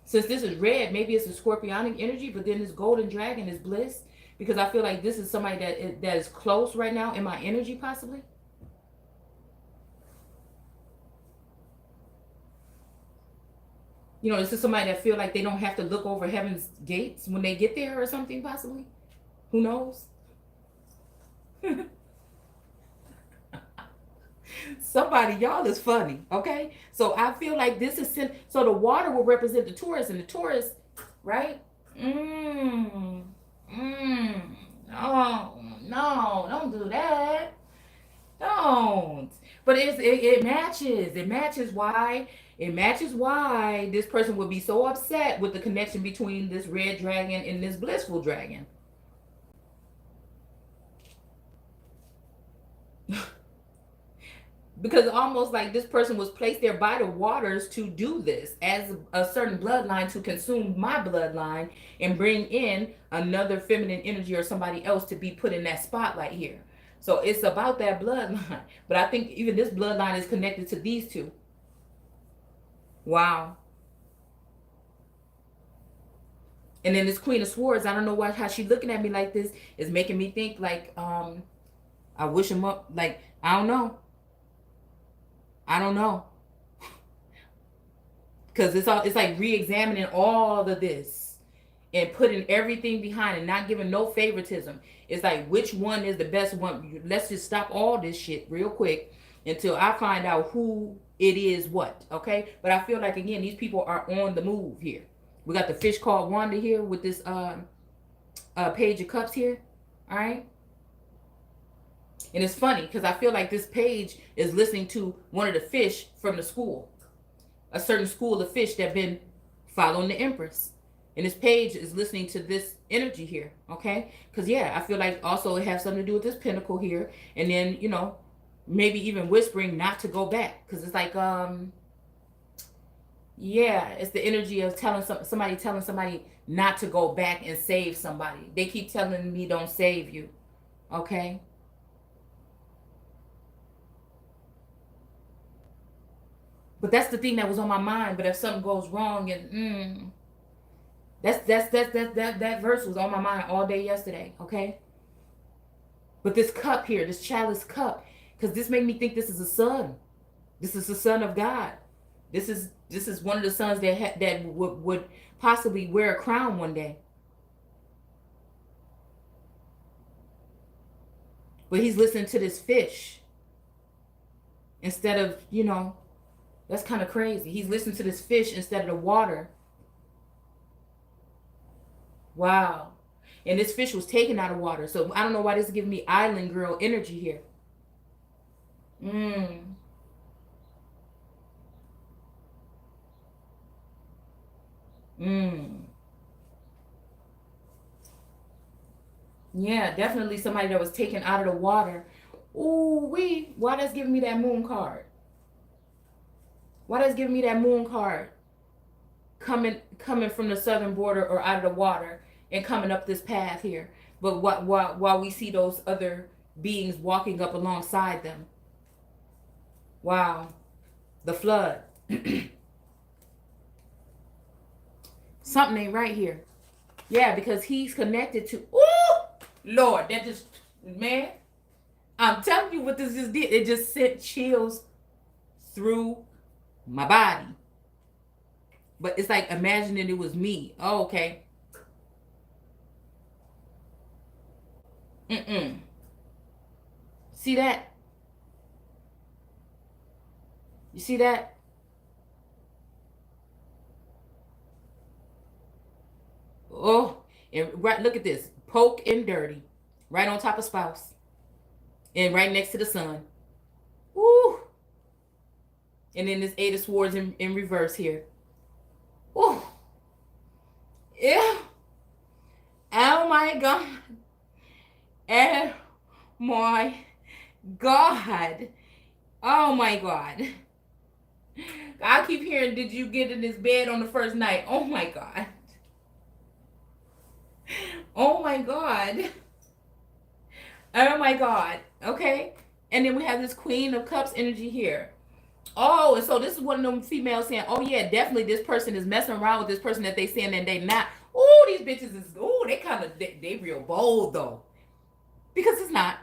Since this is red, maybe it's a scorpionic energy, but then this golden dragon is bliss. Because I feel like this is somebody that is close right now in my energy, possibly. This is somebody that feel like they don't have to look over heaven's gates when they get there or something, possibly. Who knows? Somebody, y'all is funny, okay? So I feel like this is, so the water will represent the Taurus, and the Taurus, right? No, don't do that. Don't. But it matches. It matches why. It matches why this person would be so upset with the connection between this red dragon and this blissful dragon. Because almost like this person was placed there by the waters to do this as a certain bloodline, to consume my bloodline and bring in another feminine energy or somebody else to be put in that spotlight here. So it's about that bloodline. But I think even this bloodline is connected to these two. Wow. And then this Queen of Swords, I don't know how she looking at me like this is making me think like, I wish him up. Like, I don't know. Because it's like re-examining all of this and putting everything behind it, not giving no favoritism. It's like, which one is the best one? Let's just stop all this shit real quick until I find out who it is what, okay? But I feel like, again, these people are on the move here. We got the fish called Wanda here with this Page of Cups here, all right? And it's funny because I feel like this page is listening to one of the fish from the school. A certain school of fish that been following the Empress. And this page is listening to this energy here, okay? Because, yeah, I feel like also it has something to do with this pentacle here. And then, maybe even whispering not to go back. Because it's like, yeah, it's the energy of telling somebody not to go back and save somebody. They keep telling me don't save you, okay? But that's the thing that was on my mind. But if something goes wrong, and that verse was on my mind all day yesterday, okay? But this cup here, this chalice cup, because this made me think this is a son. This is the son of God. This is one of the sons that would possibly wear a crown one day. But he's listening to this fish instead of, you know, that's kind of crazy. He's listening to this fish instead of the water. Wow. And this fish was taken out of water. So I don't know why this is giving me island girl energy here. Yeah, definitely somebody that was taken out of the water. Ooh, why that's giving me that moon card? Why that's giving me that moon card? Coming from the southern border or out of the water and coming up this path here. But while we see those other beings walking up alongside them. Wow. The flood. Something ain't right here. Yeah, because he's connected to, ooh, Lord, that just, man, I'm telling you what this just did. It just sent chills through my body. But it's like imagining it was me. Oh, okay. See that? You see that? Oh, and right, look at this. Poke and dirty. Right on top of spouse. And right next to the sun. Woo. And then this 8 of swords in reverse here. Woo. Yeah. Oh my God. Oh my God. Oh my God. I keep hearing, did you get in this bed on the first night? Oh my God. Oh my God. Oh my God. Okay. And then we have this Queen of Cups energy here. Oh, and so this is one of them females saying, oh yeah, definitely this person is messing around with this person that they saying and they not. Oh, these bitches is, oh, they kind of, they real bold though. Because it's not.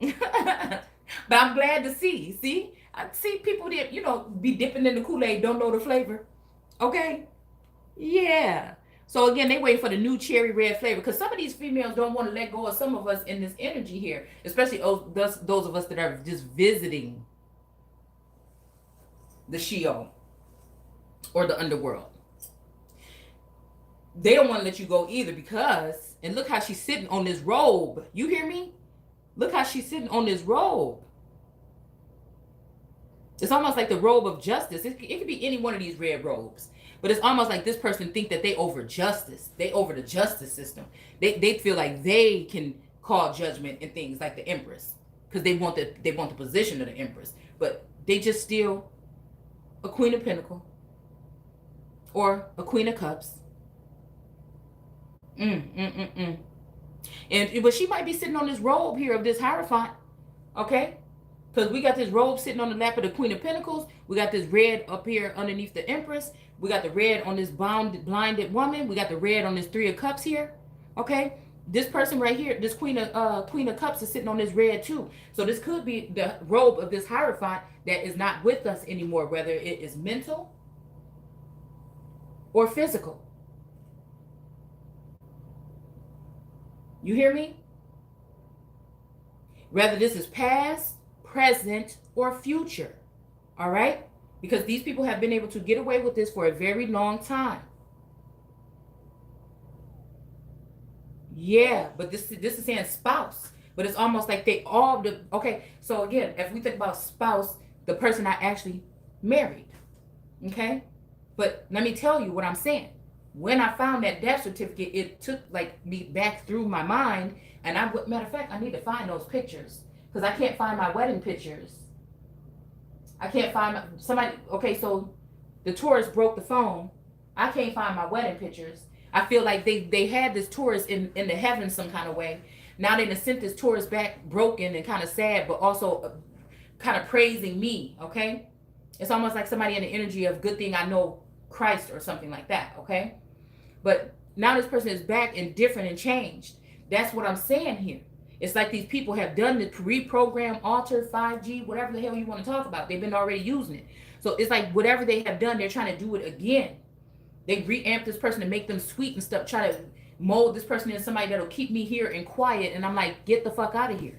But I'm glad to see. See? I see people that, you know, be dipping in the Kool-Aid, don't know the flavor. Okay? Yeah. So again, they wait for the new cherry red flavor because some of these females don't want to let go of some of us in this energy here, especially those of us that are just visiting the Sheol or the underworld. They don't want to let you go either because, and look how she's sitting on this robe. You hear me? Look how she's sitting on this robe. It's almost like the robe of justice. It could be any one of these red robes. But it's almost like this person think that they over justice. They over the justice system. They feel like they can call judgment and things like the Empress. Because they want the position of the Empress. But they just still a Queen of Pentacles. Or a Queen of Cups. And but she might be sitting on this robe here of this Hierophant. Okay? Because we got this robe sitting on the lap of the Queen of Pentacles. We got this red up here underneath the Empress. We got the red on this blinded woman. We got the red on this 3 of Cups here. Okay? This person right here, this Queen of Cups is sitting on this red too. So this could be the robe of this Hierophant that is not with us anymore, whether it is mental or physical. You hear me? Whether this is past, present, or future. All right? Because these people have been able to get away with this for a very long time. Yeah, but this is saying spouse. But it's almost like they all... Okay, so again, if we think about spouse, the person I actually married. Okay? But let me tell you what I'm saying. When I found that death certificate, it took like me back through my mind. And matter of fact, I need to find those pictures. Because I can't find my wedding pictures. I can't find somebody. Okay, so the tourist broke the phone. I can't find my wedding pictures. I feel like they had this tourist in the heavens some kind of way. Now they done sent this tourist back broken and kind of sad, but also kind of praising me, okay? It's almost like somebody in the energy of good thing I know Christ or something like that, okay? But now this person is back and different and changed. That's what I'm saying here. It's like these people have done the reprogram, alter, 5G, whatever the hell you want to talk about. They've been already using it. So it's like whatever they have done, they're trying to do it again. They reamp this person to make them sweet and stuff, try to mold this person into somebody that'll keep me here and quiet. And I'm like, get the fuck out of here.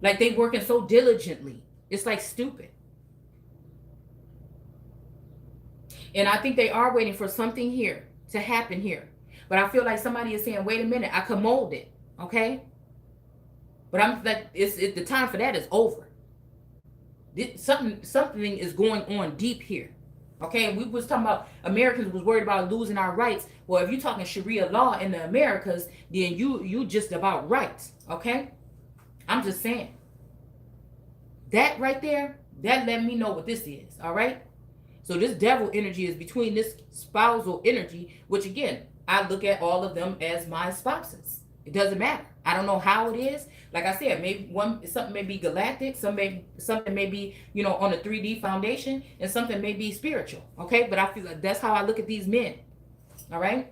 Like they working so diligently. It's like stupid. And I think they are waiting for something here to happen here. But I feel like somebody is saying, wait a minute, I can mold it. Okay? But I'm like, the time for that is over. Something is going on deep here. Okay, and we was talking about Americans was worried about losing our rights. Well, if you're talking Sharia law in the Americas, then you just about rights. Okay, I'm just saying. That right there, that let me know what this is. All right. So this devil energy is between this spousal energy, which again, I look at all of them as my spouses. It doesn't matter. I don't know how it is. Like I said, maybe something may be galactic, something may be, you know, on a 3D foundation, and something may be spiritual. Okay, but I feel like that's how I look at these men. All right,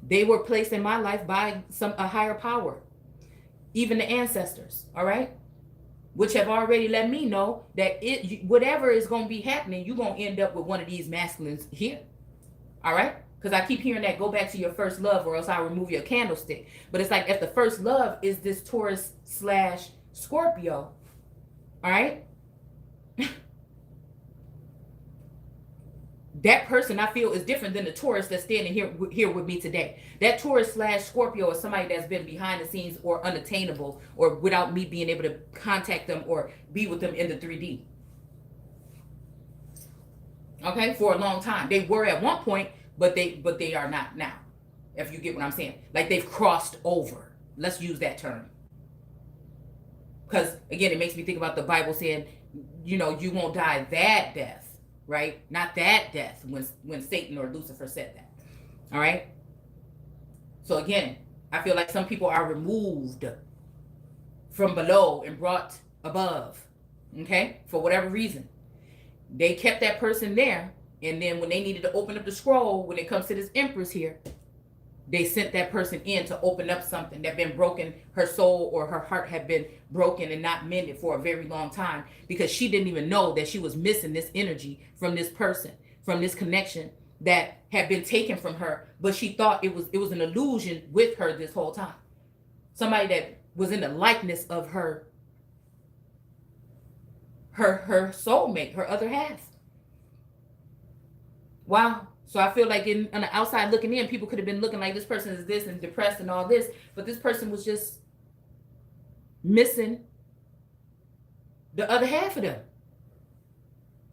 they were placed in my life by a higher power, even the ancestors. All right, which have already let me know that whatever is going to be happening, you're going to end up with one of these masculines here. All right. Because I keep hearing that, go back to your first love or else I'll remove your candlestick. But it's like if the first love is this Taurus/Scorpio, all right? That person I feel is different than the Taurus that's standing here with me today. That Taurus/Scorpio is somebody that's been behind the scenes or unattainable or without me being able to contact them or be with them in the 3D. Okay, for a long time. They were at one point, but they are not now, if you get what I'm saying. Like they've crossed over. Let's use that term. Because again, it makes me think about the Bible saying, you know, you won't die that death, right? Not that death when Satan or Lucifer said that. All right. So again, I feel like some people are removed from below and brought above. Okay, for whatever reason. They kept that person there. And then when they needed to open up the scroll, when it comes to this Empress here, they sent that person in to open up something that been broken. Her soul or her heart had been broken and not mended for a very long time because she didn't even know that she was missing this energy from this person, from this connection that had been taken from her. But she thought it was an illusion with her this whole time. Somebody that was in the likeness of her soulmate, her other half. Wow. So I feel like on the outside looking in, people could have been looking like this person is this and depressed and all this, but this person was just missing the other half of them.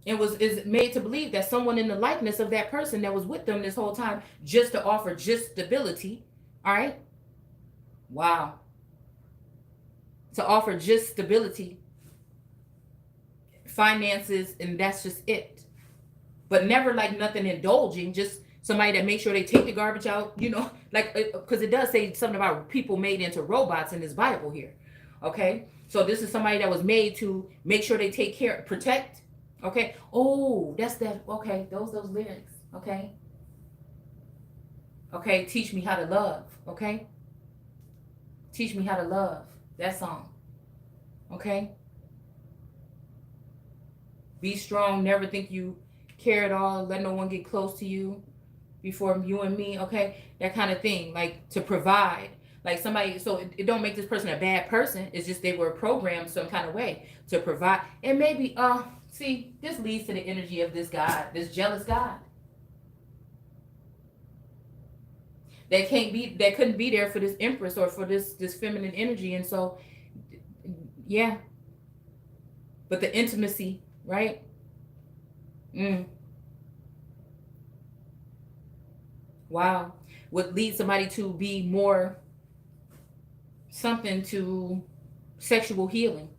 And is made to believe that someone in the likeness of that person that was with them this whole time just to offer just stability. All right. Wow. To offer just stability, finances, and that's just it. But never like nothing indulging, just somebody that makes sure they take the garbage out, you know, like, because it does say something about people made into robots in this Bible here. Okay. So this is somebody that was made to make sure they take care, protect. Okay. Oh, that's that. Okay. Those lyrics. Okay. Okay. Teach me how to love. Okay. Teach me how to love. That song. Okay. Be strong. Never think you care at all. Let no one get close to you before you and me. Okay. That kind of thing. Like to provide. Like somebody, so it don't make this person a bad person. It's just they were programmed some kind of way to provide. And maybe, see, this leads to the energy of this God, this jealous God. That couldn't be there for this Empress or for this feminine energy. And so, yeah. But the intimacy, right? Wow. Would lead somebody to be more something to sexual healing.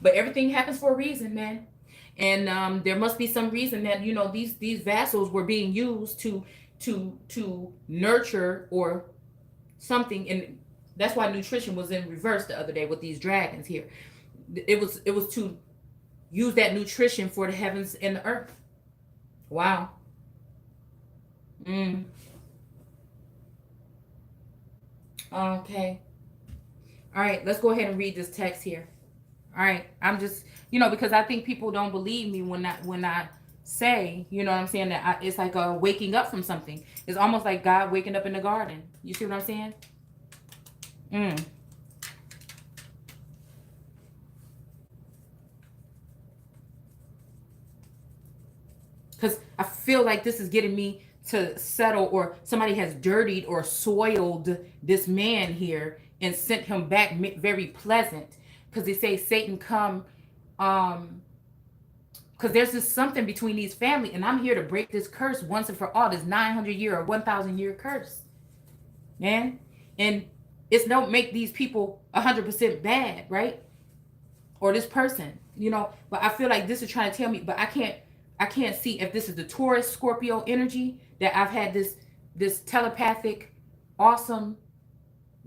But everything happens for a reason, man. And there must be some reason that, you know, these vassals were being used to nurture or something. And that's why nutrition was in reverse the other day with these dragons here. It was to use that nutrition for the heavens and the earth. Wow. Okay. All right, let's go ahead and read this text here. All right, I'm just, you know, because I think people don't believe me when I say, you know what I'm saying, that it's like a waking up from something. It's almost like God waking up in the garden. You see what I'm saying? Because I feel like this is getting me to settle, or somebody has dirtied or soiled this man here and sent him back very pleasant. Because they say Satan come, because there's just something between these family, and I'm here to break this curse once and for all, this 900-year or 1,000-year curse, man. And it's don't make these people 100% bad, right? Or this person, you know. But I feel like this is trying to tell me, but I can't see if this is the Taurus Scorpio energy that I've had this telepathic, awesome,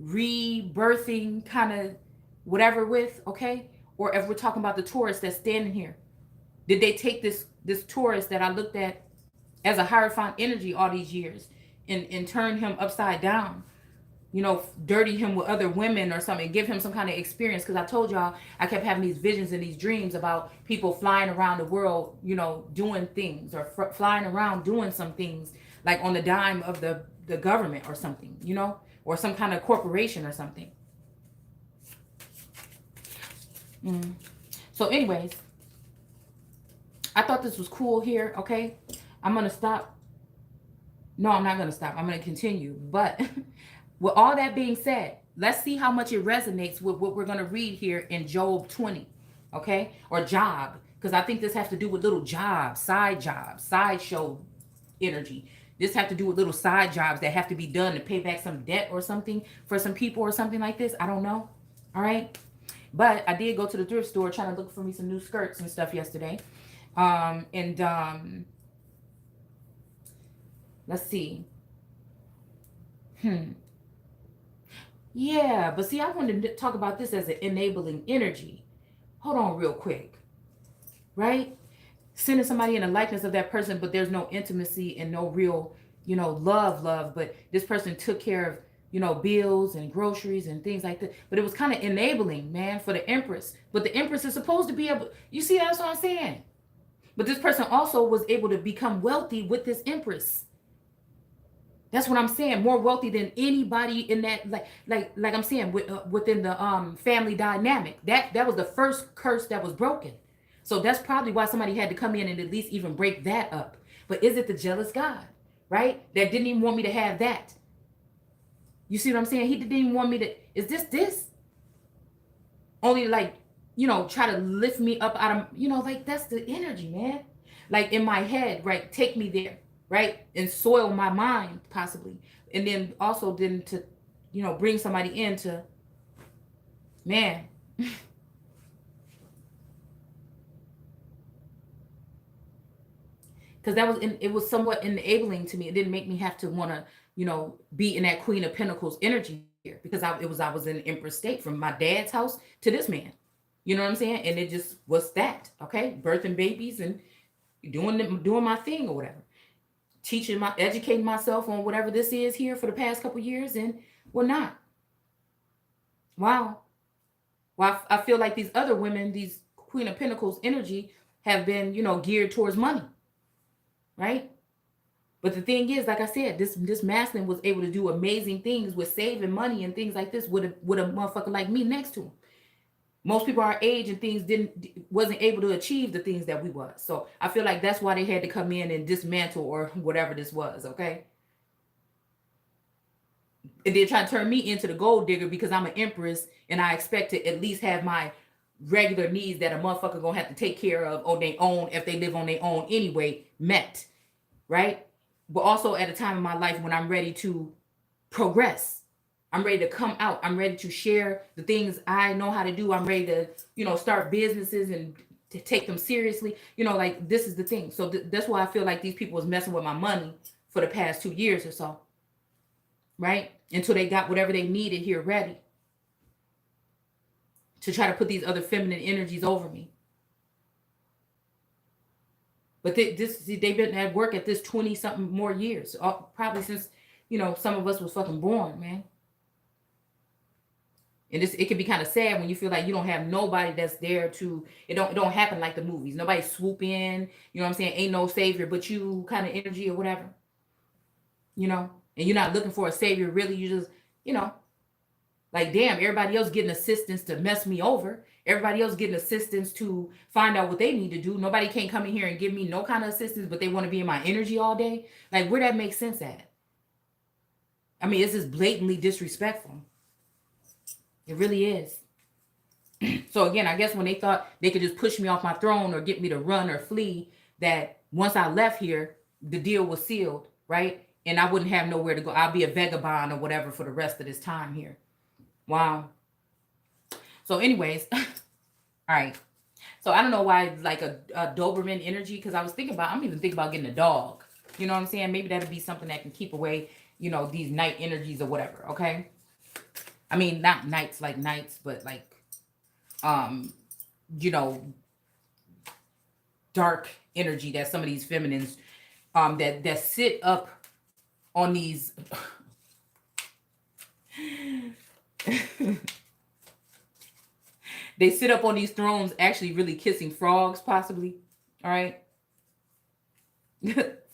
rebirthing kind of whatever with, okay? Or if we're talking about the Taurus that's standing here. Did they take this Taurus that I looked at as a Hierophant energy all these years and turn him upside down? You know, dirty him with other women or something, give him some kind of experience. Because I told y'all, I kept having these visions and these dreams about people flying around the world, you know, doing things, or flying around doing some things, like on the dime of the government or something, you know, or some kind of corporation or something. So anyways, I thought this was cool here, okay? I'm going to stop. No, I'm not going to stop. I'm going to continue. But with all that being said, let's see how much it resonates with what we're going to read here in Job 20, okay? Or job, because I think this has to do with little jobs, sideshow energy. This has to do with little side jobs that have to be done to pay back some debt or something for some people or something like this. I don't know, all right? But I did go to the thrift store trying to look for me some new skirts and stuff yesterday. Let's see. Yeah, but see, I wanted to talk about this as an enabling energy. Hold on real quick. Right? Sending somebody in the likeness of that person, but there's no intimacy and no real, you know, love. But this person took care of, you know, bills and groceries and things like that. But it was kind of enabling, man, for the Empress. But the Empress is supposed to be able, you see, that's what I'm saying. But this person also was able to become wealthy with this Empress. That's what I'm saying. More wealthy than anybody in that, like I'm saying, within the family dynamic. That was the first curse that was broken. So that's probably why somebody had to come in and at least even break that up. But is it the jealous God, right? That didn't even want me to have that. You see what I'm saying? He didn't even want me to, is this? Only like, you know, try to lift me up out of, you know, like that's the energy, man. Like in my head, right? Take me there. Right? And soil my mind, possibly. And then also to, you know, bring somebody into, man. Because it was somewhat enabling to me. It didn't make me have to want to, you know, be in that Queen of Pentacles energy here. Because I was in an Empress state from my dad's house to this man. You know what I'm saying? And it just was that, okay? Birthing babies and doing my thing or whatever. Educating myself on whatever this is here for the past couple years, and not. Wow. Well, I feel like these other women, these Queen of Pentacles energy, have been, you know, geared towards money, right? But the thing is, like I said, this masculine was able to do amazing things with saving money and things like this with a motherfucker like me next to him. Most people our age and things wasn't able to achieve the things that we was. So I feel like that's why they had to come in and dismantle or whatever this was, okay? And they're trying to turn me into the gold digger because I'm an Empress and I expect to at least have my regular needs that a motherfucker gonna have to take care of on their own if they live on their own anyway, met, right? But also at a time in my life when I'm ready to progress. I'm ready to come out. I'm ready to share the things I know how to do. I'm ready to, you know, start businesses and to take them seriously. You know, like this is the thing. So that's why I feel like these people was messing with my money for the past 2 years or so. Right? Until they got whatever they needed here ready to try to put these other feminine energies over me. But they've been at work at this 20 something more years, probably since, you know, some of us was fucking born, man. And it can be kind of sad when you feel like you don't have nobody that's there to, it don't happen like the movies. Nobody swoop in, you know what I'm saying? Ain't no savior, but you kind of energy or whatever, you know? And you're not looking for a savior, really. You just, you know, like, damn, everybody else getting assistance to mess me over. Everybody else getting assistance to find out what they need to do. Nobody can't come in here and give me no kind of assistance, but they want to be in my energy all day. Like, where that makes sense at? I mean, it's just blatantly disrespectful. It really is. So again, I guess when they thought they could just push me off my throne or get me to run or flee, that once I left here, the deal was sealed, right? And I wouldn't have nowhere to go. I'll be a vagabond or whatever for the rest of this time here. Wow. So anyways, all right. So I don't know why, like a Doberman energy, because I was thinking about, I'm even thinking about getting a dog. You know what I'm saying? Maybe that'd be something that can keep away, you know, these night energies or whatever, okay? I mean, not nights like nights, but like, you know, dark energy that some of these feminines, that sit up on these, they sit up on these thrones actually really kissing frogs, possibly, all right?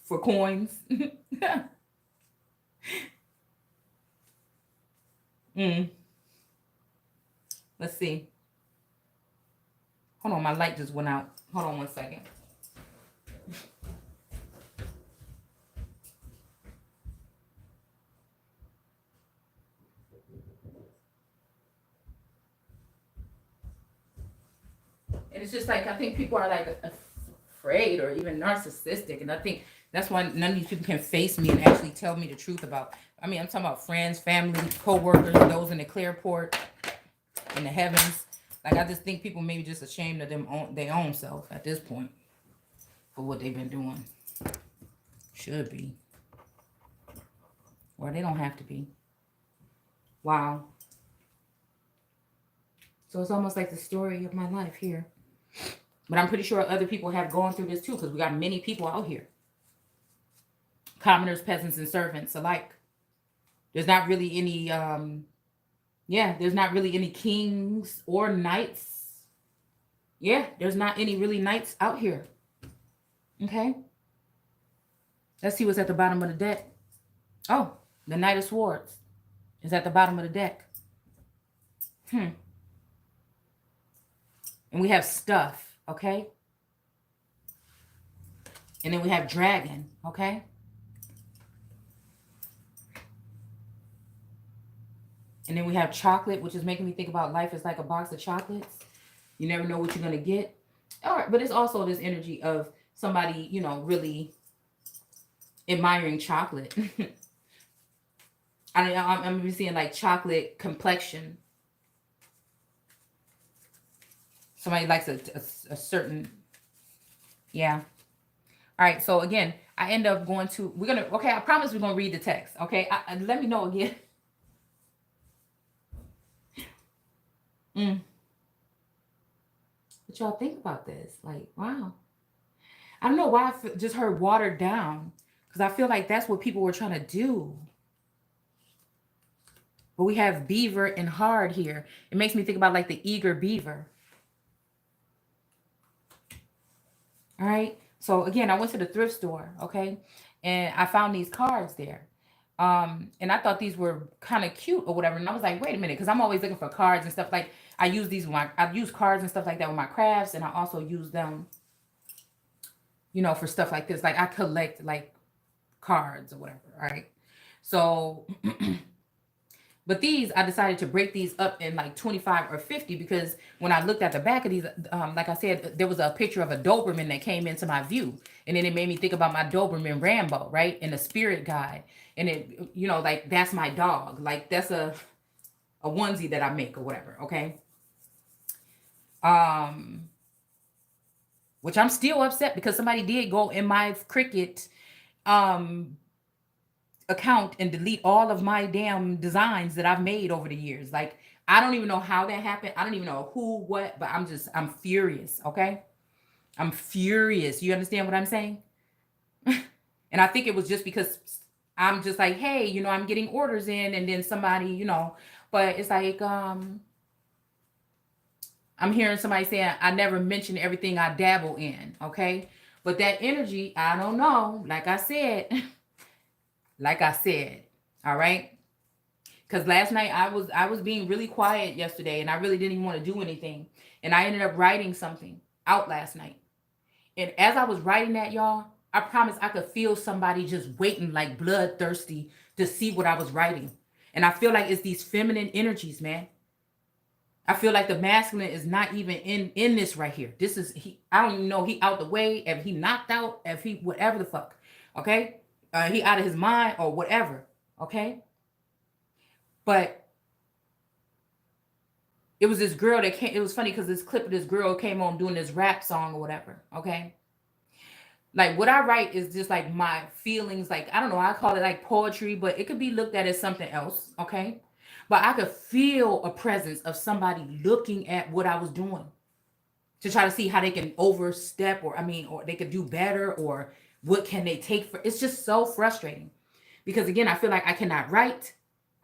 For coins. Let's see. Hold on, my light just went out. Hold on one second. And it's just like, I think people are like afraid or even narcissistic. And I think that's why none of these people can face me and actually tell me the truth about, I mean, I'm talking about friends, family, co-workers, those in the clear port, in the heavens. Like, I just think people may be just ashamed of their own self at this point for what they've been doing. Should be. Or they don't have to be. Wow. So it's almost like the story of my life here. But I'm pretty sure other people have gone through this too, because we got many people out here. Commoners, peasants, and servants alike. There's not really any, there's not really any kings or knights. Yeah, there's not any really knights out here. Okay. Let's see what's at the bottom of the deck. Oh, the Knight of Swords is at the bottom of the deck. And we have stuff, okay? And then we have dragon, okay? And then we have chocolate, which is making me think about life is like a box of chocolates. You never know what you're going to get. All right, but it's also this energy of somebody, you know, really admiring chocolate. I'm seeing like chocolate complexion. Somebody likes a certain, yeah. All right, so again, I end up going to, okay, I promise we're going to read the text, okay? Let me know again. What y'all think about this? Like, wow. I don't know why I just heard watered down, because I feel like that's what people were trying to do. But we have beaver and hard here. It makes me think about like the eager beaver. All right. So again, I went to the thrift store, okay? And I found these cards there. And I thought these were kind of cute or whatever. And I was like, wait a minute, because I'm always looking for cards and stuff. Like, I use these I use cards and stuff like that with my crafts, and I also use them, you know, for stuff like this. Like, I collect like cards or whatever, all right? So but these, I decided to break these up in like 25 or 50, because when I looked at the back of these, like I said, there was a picture of a Doberman that came into my view. And then it made me think about my Doberman Rambo, right? And the spirit guide. And it, you know, like, that's my dog. Like, that's a onesie that I make or whatever, okay? Which I'm still upset because somebody did go in my Cricut account and delete all of my damn designs that I've made over the years. Like, I don't even know how that happened. I don't even know who, what, but I'm furious, okay? I'm furious. You understand what I'm saying? And I think it was just because I'm just like, hey, you know, I'm getting orders in, and then somebody, you know, but it's like, I'm hearing somebody saying, I never mention everything I dabble in, okay? But that energy, I don't know. Like I said, all right? Because last night I was being really quiet yesterday, and I really didn't even want to do anything. And I ended up writing something out last night. And as I was writing that, y'all, I promise I could feel somebody just waiting like bloodthirsty to see what I was writing. And I feel like it's these feminine energies, man. I feel like the masculine is not even in this right here. This is I don't even know he out the way, if he knocked out, if he whatever the fuck. Okay? He out of his mind or whatever. Okay? But it was this girl that came. It was funny because this clip of this girl came on doing this rap song or whatever. Okay? Like what I write is just like my feelings. Like, I don't know, I call it like poetry, but it could be looked at as something else. Okay? But I could feel a presence of somebody looking at what I was doing to try to see how they can overstep, or they could do better, or what can they take for. It's just so frustrating because, again, I feel like I cannot write,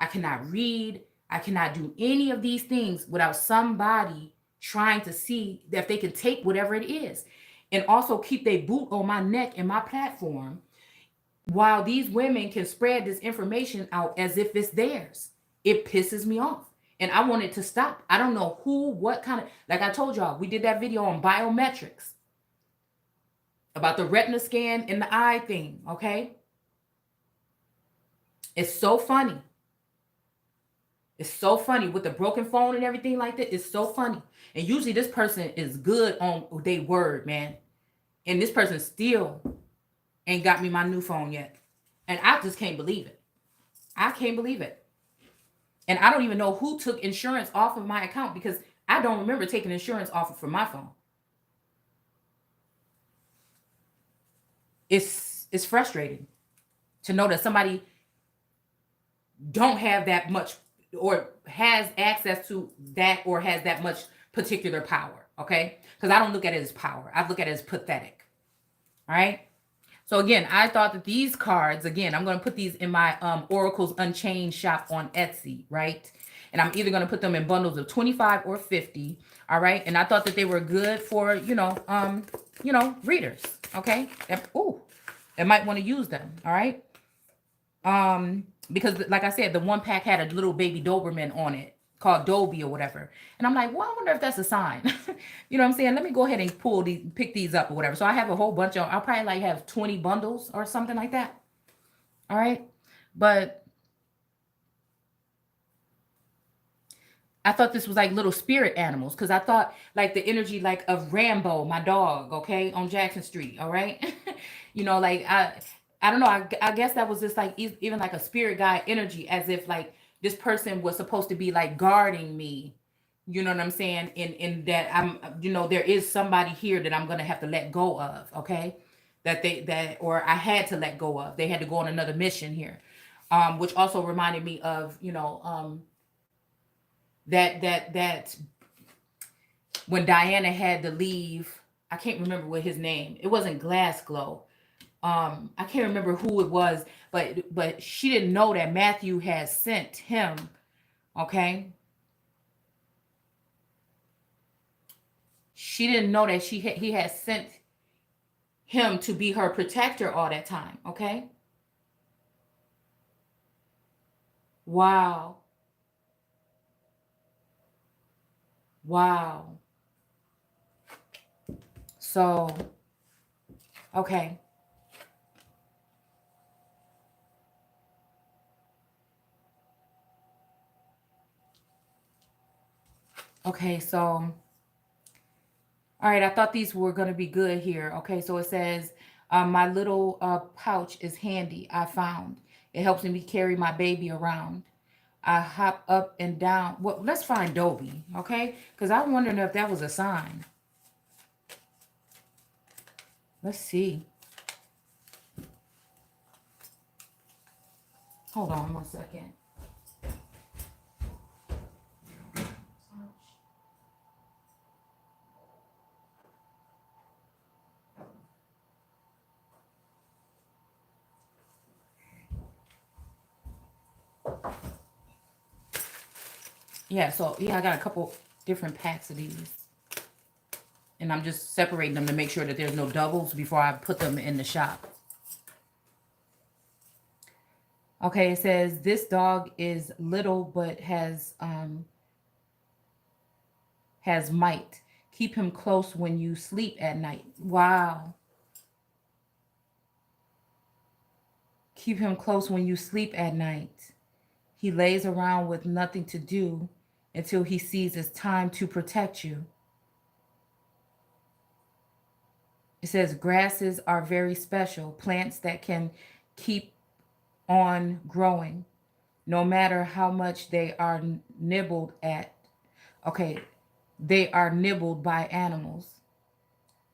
I cannot read, I cannot do any of these things without somebody trying to see that if they can take whatever it is and also keep their boot on my neck and my platform while these women can spread this information out as if it's theirs. It pisses me off. And I want it to stop. I don't know who, what kind of, like I told y'all, we did that video on biometrics about the retina scan and the eye thing, okay? It's so funny. It's so funny with the broken phone and everything like that. It's so funny. And usually this person is good on their word, man. And this person still ain't got me my new phone yet. And I just can't believe it. I can't believe it. And I don't even know who took insurance off of my account because I don't remember taking insurance off from my phone. It's frustrating to know that somebody don't have that much or has access to that or has that much particular power, okay? Because I don't look at it as power. I look at it as pathetic, all right? So again, I thought that these cards, again, I'm going to put these in my Oracle's Unchained shop on Etsy, right? And I'm either going to put them in bundles of 25 or 50, all right? And I thought that they were good for, readers, okay? That might want to use them, all right? Because like I said, the one pack had a little baby Doberman on it called Dobie or whatever. And I'm like, well, I wonder if that's a sign. You know what I'm saying? Let me go ahead and pick these up or whatever. So I have a whole bunch of, I'll probably like have 20 bundles or something like that. All right. But I thought this was like little spirit animals because I thought like the energy like of Rambo, my dog, okay, on Jackson Street. All right. Like I don't know. I guess that was just like even like a spirit guide energy, as if like this person was supposed to be like guarding me. You know what I'm saying? In that I'm, there is somebody here that I'm going to have to let go of. Okay. Or I had to let go of. They had to go on another mission here. Which also reminded me of, that when Diana had to leave, I can't remember what his name. It wasn't Glassglow. I can't remember who it was, but she didn't know that Matthew had sent him. Okay. She didn't know that he had sent him to be her protector all that time. Okay. Wow. Wow. So, okay. Okay, so, all right, I thought these were going to be good here. Okay, so it says, my little pouch is handy, I found. It helps me carry my baby around. I hop up and down. Well, let's find Dobie, okay? Because I'm wondering if that was a sign. Let's see. Hold on 1 second. Yeah, so yeah, I got a couple different packs of these. And I'm just separating them to make sure that there's no doubles before I put them in the shop. Okay, it says this dog is little but has might. Keep him close when you sleep at night. Wow. Keep him close when you sleep at night. He lays around with nothing to do until he sees it's time to protect you. It says grasses are very special, plants that can keep on growing, no matter how much they are nibbled at. Okay, they are nibbled by animals.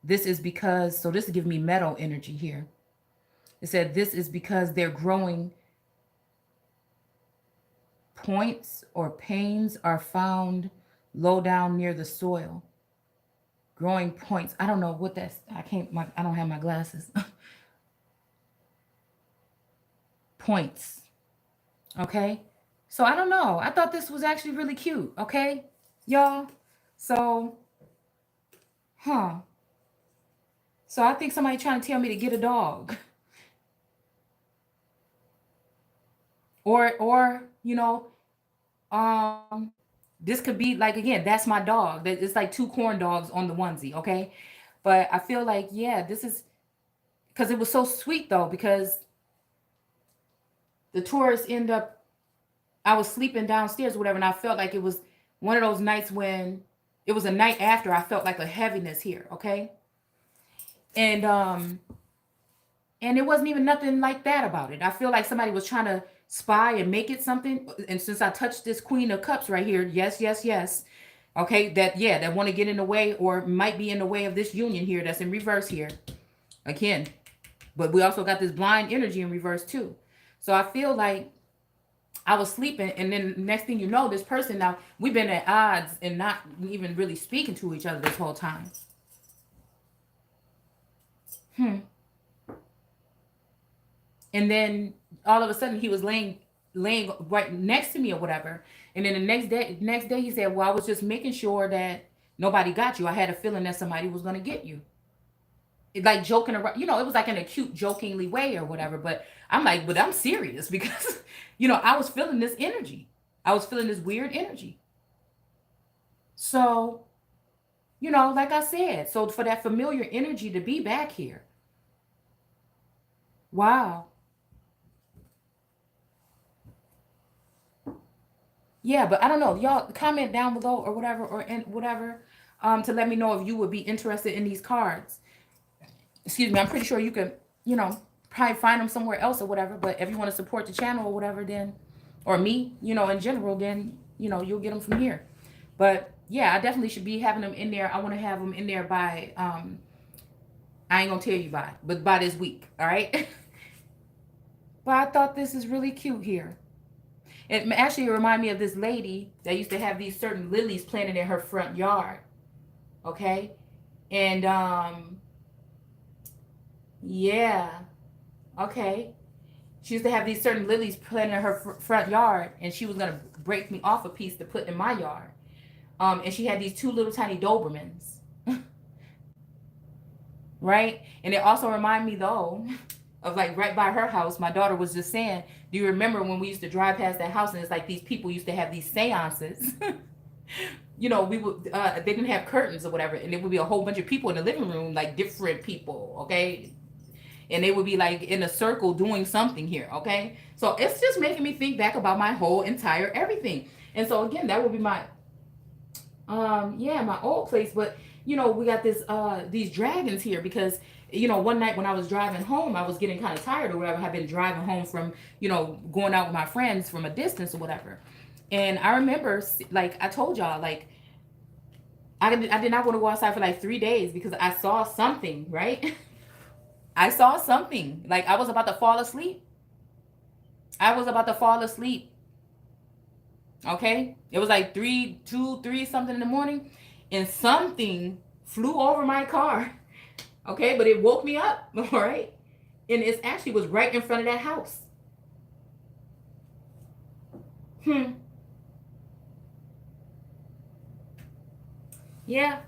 This is because, so this is giving me metal energy here. It said this is because they're growing points or panes are found low down near the soil. Growing points. I don't know what that's, I don't have my glasses. Points. Okay. So I don't know. I thought this was actually really cute. Okay, y'all. So, So I think somebody trying to tell me to get a dog. Or, you know, this could be like, again, that's my dog. It's like 2 corn dogs on the onesie, okay? But I feel like, yeah, this is, because it was so sweet though, because the tourists end up, I was sleeping downstairs or whatever, and I felt like it was one of those nights when, it was a night after I felt like a heaviness here, okay? And it wasn't even nothing like that about it. I feel like somebody was trying to spy and make it something. And since I touched this Queen of Cups right here, yes, yes, yes. Okay, that want to get in the way or might be in the way of this union here that's in reverse here. Again, but we also got this blind energy in reverse too. So I feel like I was sleeping, and then next thing you know, this person, now we've been at odds and not even really speaking to each other this whole time. And then all of a sudden he was laying right next to me or whatever. And then the next day he said, well, I was just making sure that nobody got you. I had a feeling that somebody was going to get you. Like joking around, you know, it was like in a cute jokingly way or whatever. But I'm like, but I'm serious because, you know, I was feeling this energy. I was feeling this weird energy. So, you know, like I said, so for that familiar energy to be back here. Wow. Yeah, but I don't know. Y'all comment down below or whatever, or in whatever, to let me know if you would be interested in these cards. Excuse me. I'm pretty sure you can, you know, probably find them somewhere else or whatever. But if you want to support the channel or whatever, then, or me, you know, in general, then, you know, you'll get them from here. But yeah, I definitely should be having them in there. I want to have them in there by, I ain't gonna tell you by, but by this week. All right. But I thought this is really cute here. It actually reminded me of this lady that used to have these certain lilies planted in her front yard. Okay. And, yeah. Okay. She used to have these certain lilies planted in her front yard, and she was going to break me off a piece to put in my yard. And she had these 2 little tiny Dobermans. Right. And it also reminded me though of like right by her house. My daughter was just saying, do you remember when we used to drive past that house and it's like these people used to have these seances? You know, we would, they didn't have curtains or whatever. And it would be a whole bunch of people in the living room, like different people. Okay. And they would be like in a circle doing something here. Okay. So it's just making me think back about my whole entire everything. And so again, that would be my, yeah, my old place. But you know, we got this, these dragons here because, you know, one night when I was driving home, I was getting kind of tired or whatever. I've been driving home from, you know, going out with my friends from a distance or whatever. And I remember, like I told y'all, like, I did not want to go outside for like 3 days because I saw something, right? I saw something. Like I was about to fall asleep. I was about to fall asleep. Okay? It was like 3 something in the morning. And something flew over my car. Okay, but it woke me up, all right? And it actually was right in front of that house. Yeah.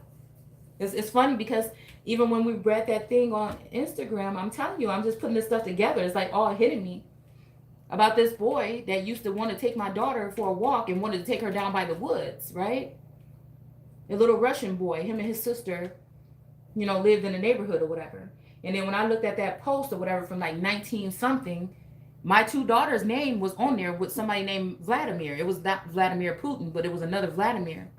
It's funny because even when we read that thing on Instagram, I'm telling you, I'm just putting this stuff together. It's like all hitting me about this boy that used to want to take my daughter for a walk and wanted to take her down by the woods, right? A little Russian boy, him and his sister, you know, lived in the neighborhood or whatever. And then when I looked at that post or whatever from like 19 something, my two daughters' name was on there with somebody named Vladimir. It was not Vladimir Putin, but it was another Vladimir.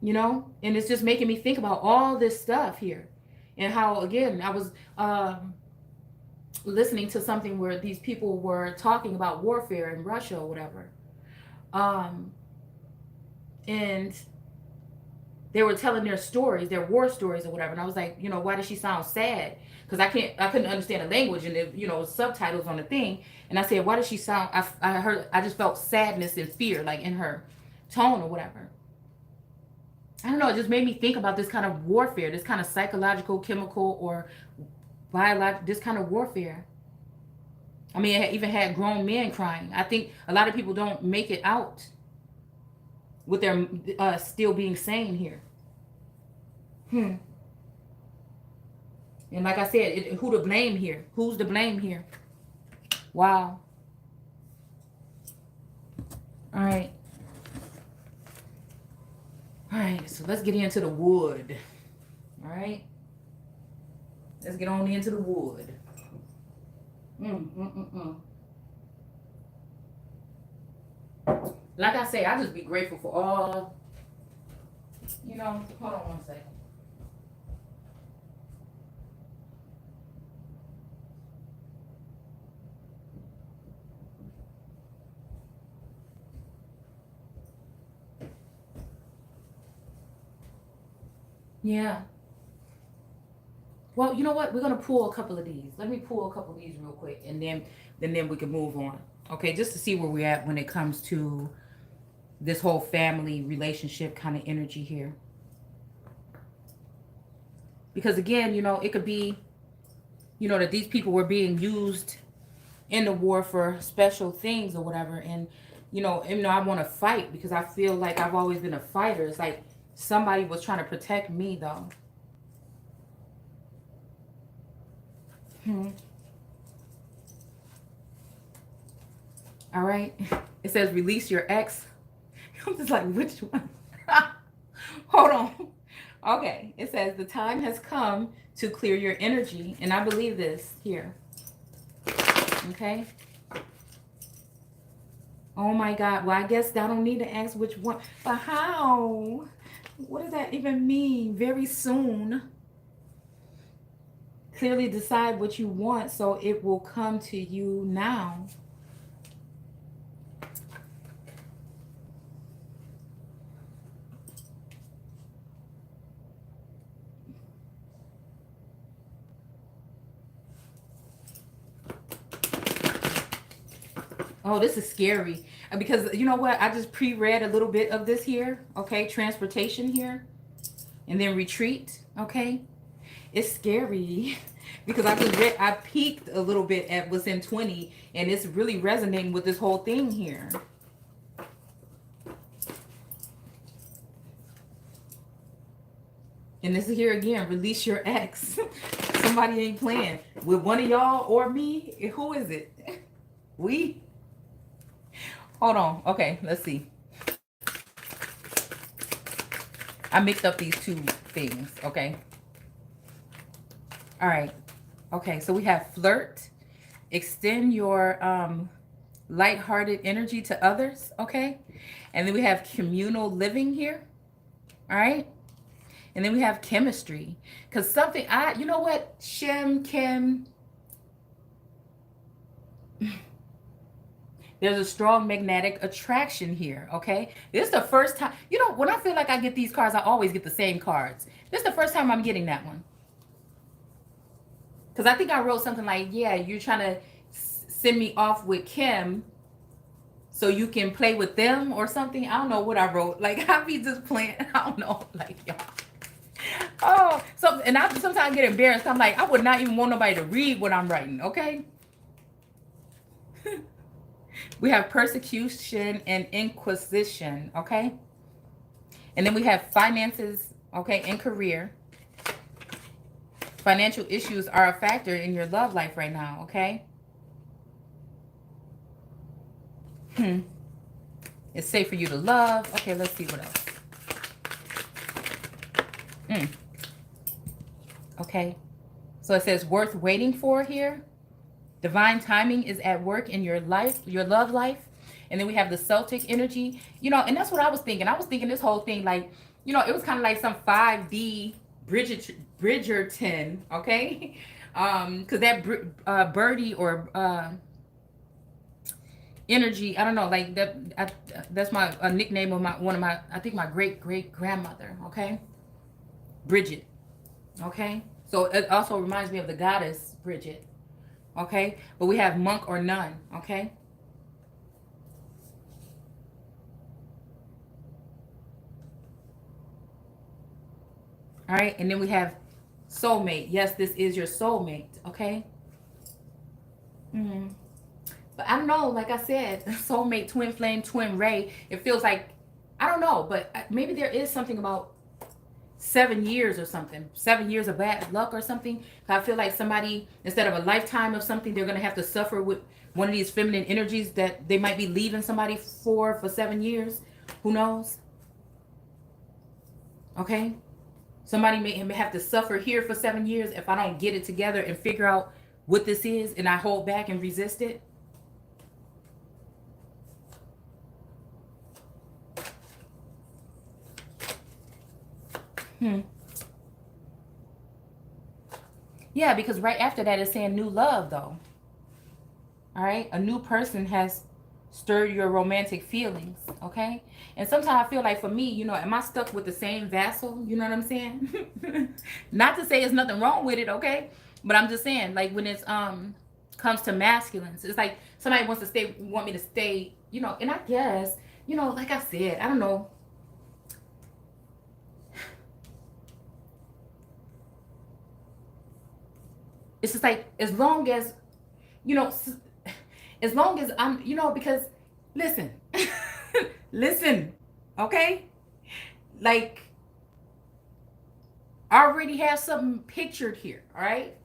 You know? And it's just making me think about all this stuff here. And how, again, I was listening to something where these people were talking about warfare in Russia or whatever. And they were telling their stories, their war stories or whatever. And I was like, you know, why does she sound sad? Because I couldn't understand the language, and you know, subtitles on the thing. And I said, why does she sound, I just felt sadness and fear, like in her tone or whatever. I don't know, it just made me think about this kind of warfare, this kind of psychological, chemical, or biological, this kind of warfare. I mean, it even had grown men crying. I think a lot of people don't make it out with their still being sane here. And like I said, who to blame here? Who's to blame here? Wow. All right. All right, so let's get into the wood. All right. Let's get on into the wood. Like I say, I just be grateful for all, you know, hold on one second. Yeah. Well, you know what? We're going to pull a couple of these. Let me pull a couple of these real quick, and then we can move on. Okay, just to see where we're at when it comes to this whole family relationship kind of energy here. Because again, you know, it could be, you know, that these people were being used in the war for special things or whatever. And, you know, I want to fight because I feel like I've always been a fighter. It's like somebody was trying to protect me, though. All right. It says release your ex. I'm just like, which one? Hold on. Okay. It says the time has come to clear your energy. And I believe this here. Okay. Oh my God. Well, I guess I don't need to ask which one. But how? What does that even mean? Very soon. Clearly decide what you want so it will come to you now. Oh, this is scary. Because you know what? I just pre-read a little bit of this here. Okay, transportation here. And then retreat. Okay. It's scary. Because I peeked a little bit at what's in 20. And it's really resonating with this whole thing here. And this is here again. Release your ex. Somebody ain't playing. With one of y'all or me? Who is it? We? Hold on. Okay, let's see. I mixed up these two things, okay? All right. Okay, so we have flirt. Extend your lighthearted energy to others, okay? And then we have communal living here, all right? And then we have chemistry. Because something, you know what? There's a strong magnetic attraction here, okay? This is the first time, you know, when I feel like I get these cards, I always get the same cards. This is the first time I'm getting that one. Because I think I wrote something like, yeah, you're trying to send me off with Kim so you can play with them or something. I don't know what I wrote. Like, I be just playing. I don't know. Like, y'all. Oh, so, and I sometimes get embarrassed. I'm like, I would not even want nobody to read what I'm writing, okay? We have persecution and inquisition, okay? And then we have finances. okay, in career. Financial issues are a factor in your love life right now, okay? It's safe for you to love. Okay, let's see what else. Okay. So it says worth waiting for here. Divine timing is at work in your life, your love life. And then we have the Celtic energy. You know, and that's what I was thinking. I was thinking this whole thing like, you know, it was kind of like some 5D Bridgerton, okay? Because that birdie or energy, I don't know, like that's my nickname of I think my great grandmother, okay? Bridget, okay? So it also reminds me of the goddess Bridget, okay? But we have monk or nun, okay? All right, and then we have soulmate. Yes, this is your soulmate, okay? But I don't know, like I said, soulmate, twin flame, twin ray. It feels like, I don't know, but maybe there is something about 7 years or something. 7 years of bad luck or something. I feel like somebody, instead of a lifetime of something, they're going to have to suffer with one of these feminine energies that they might be leaving somebody for 7 years. Who knows? Okay? Somebody may have to suffer here for 7 years if I don't get it together and figure out what this is and I hold back and resist it. Yeah, because right after that it's saying new love though. All right, a new person has stirred your romantic feelings, okay? And sometimes I feel like for me, you know, am I stuck with the same vessel? You know what I'm saying? Not to say there's nothing wrong with it, okay? But I'm just saying, like when it's comes to masculines, it's like somebody want me to stay, you know, and I guess, you know, like I said, I don't know. It's just like, as long as, you know, as long as I'm, you know, because listen, listen, okay? Like, I already have something pictured here, all right?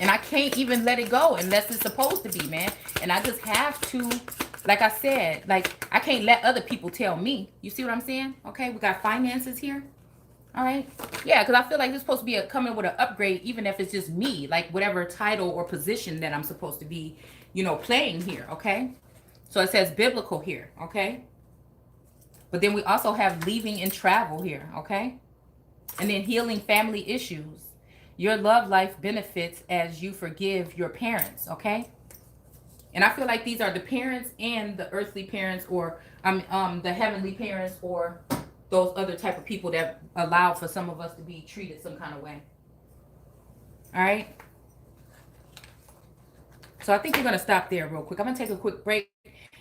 And I can't even let it go unless it's supposed to be, man. And I just have to, like I said, like, I can't let other people tell me. You see what I'm saying? Okay, we got finances here. All right. Yeah, because I feel like this is supposed to be coming with an upgrade, even if it's just me, like whatever title or position that I'm supposed to be, you know, playing here. Okay. So it says biblical here. Okay. But then we also have leaving and travel here. Okay. And then healing family issues. Your love life benefits as you forgive your parents. Okay. And I feel like these are the parents and the earthly parents, or the heavenly parents, or those other type of people that allow for some of us to be treated some kind of way. All right. So I think we're going to stop there real quick. I'm going to take a quick break.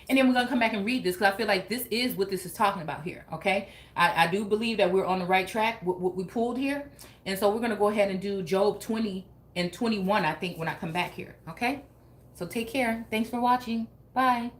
And then we're going to come back and read this, because I feel like this is what this is talking about here. Okay. I do believe that we're on the right track, what we pulled here. And so we're going to go ahead and do Job 20 and 21, I think, when I come back here. Okay. So take care. Thanks for watching. Bye.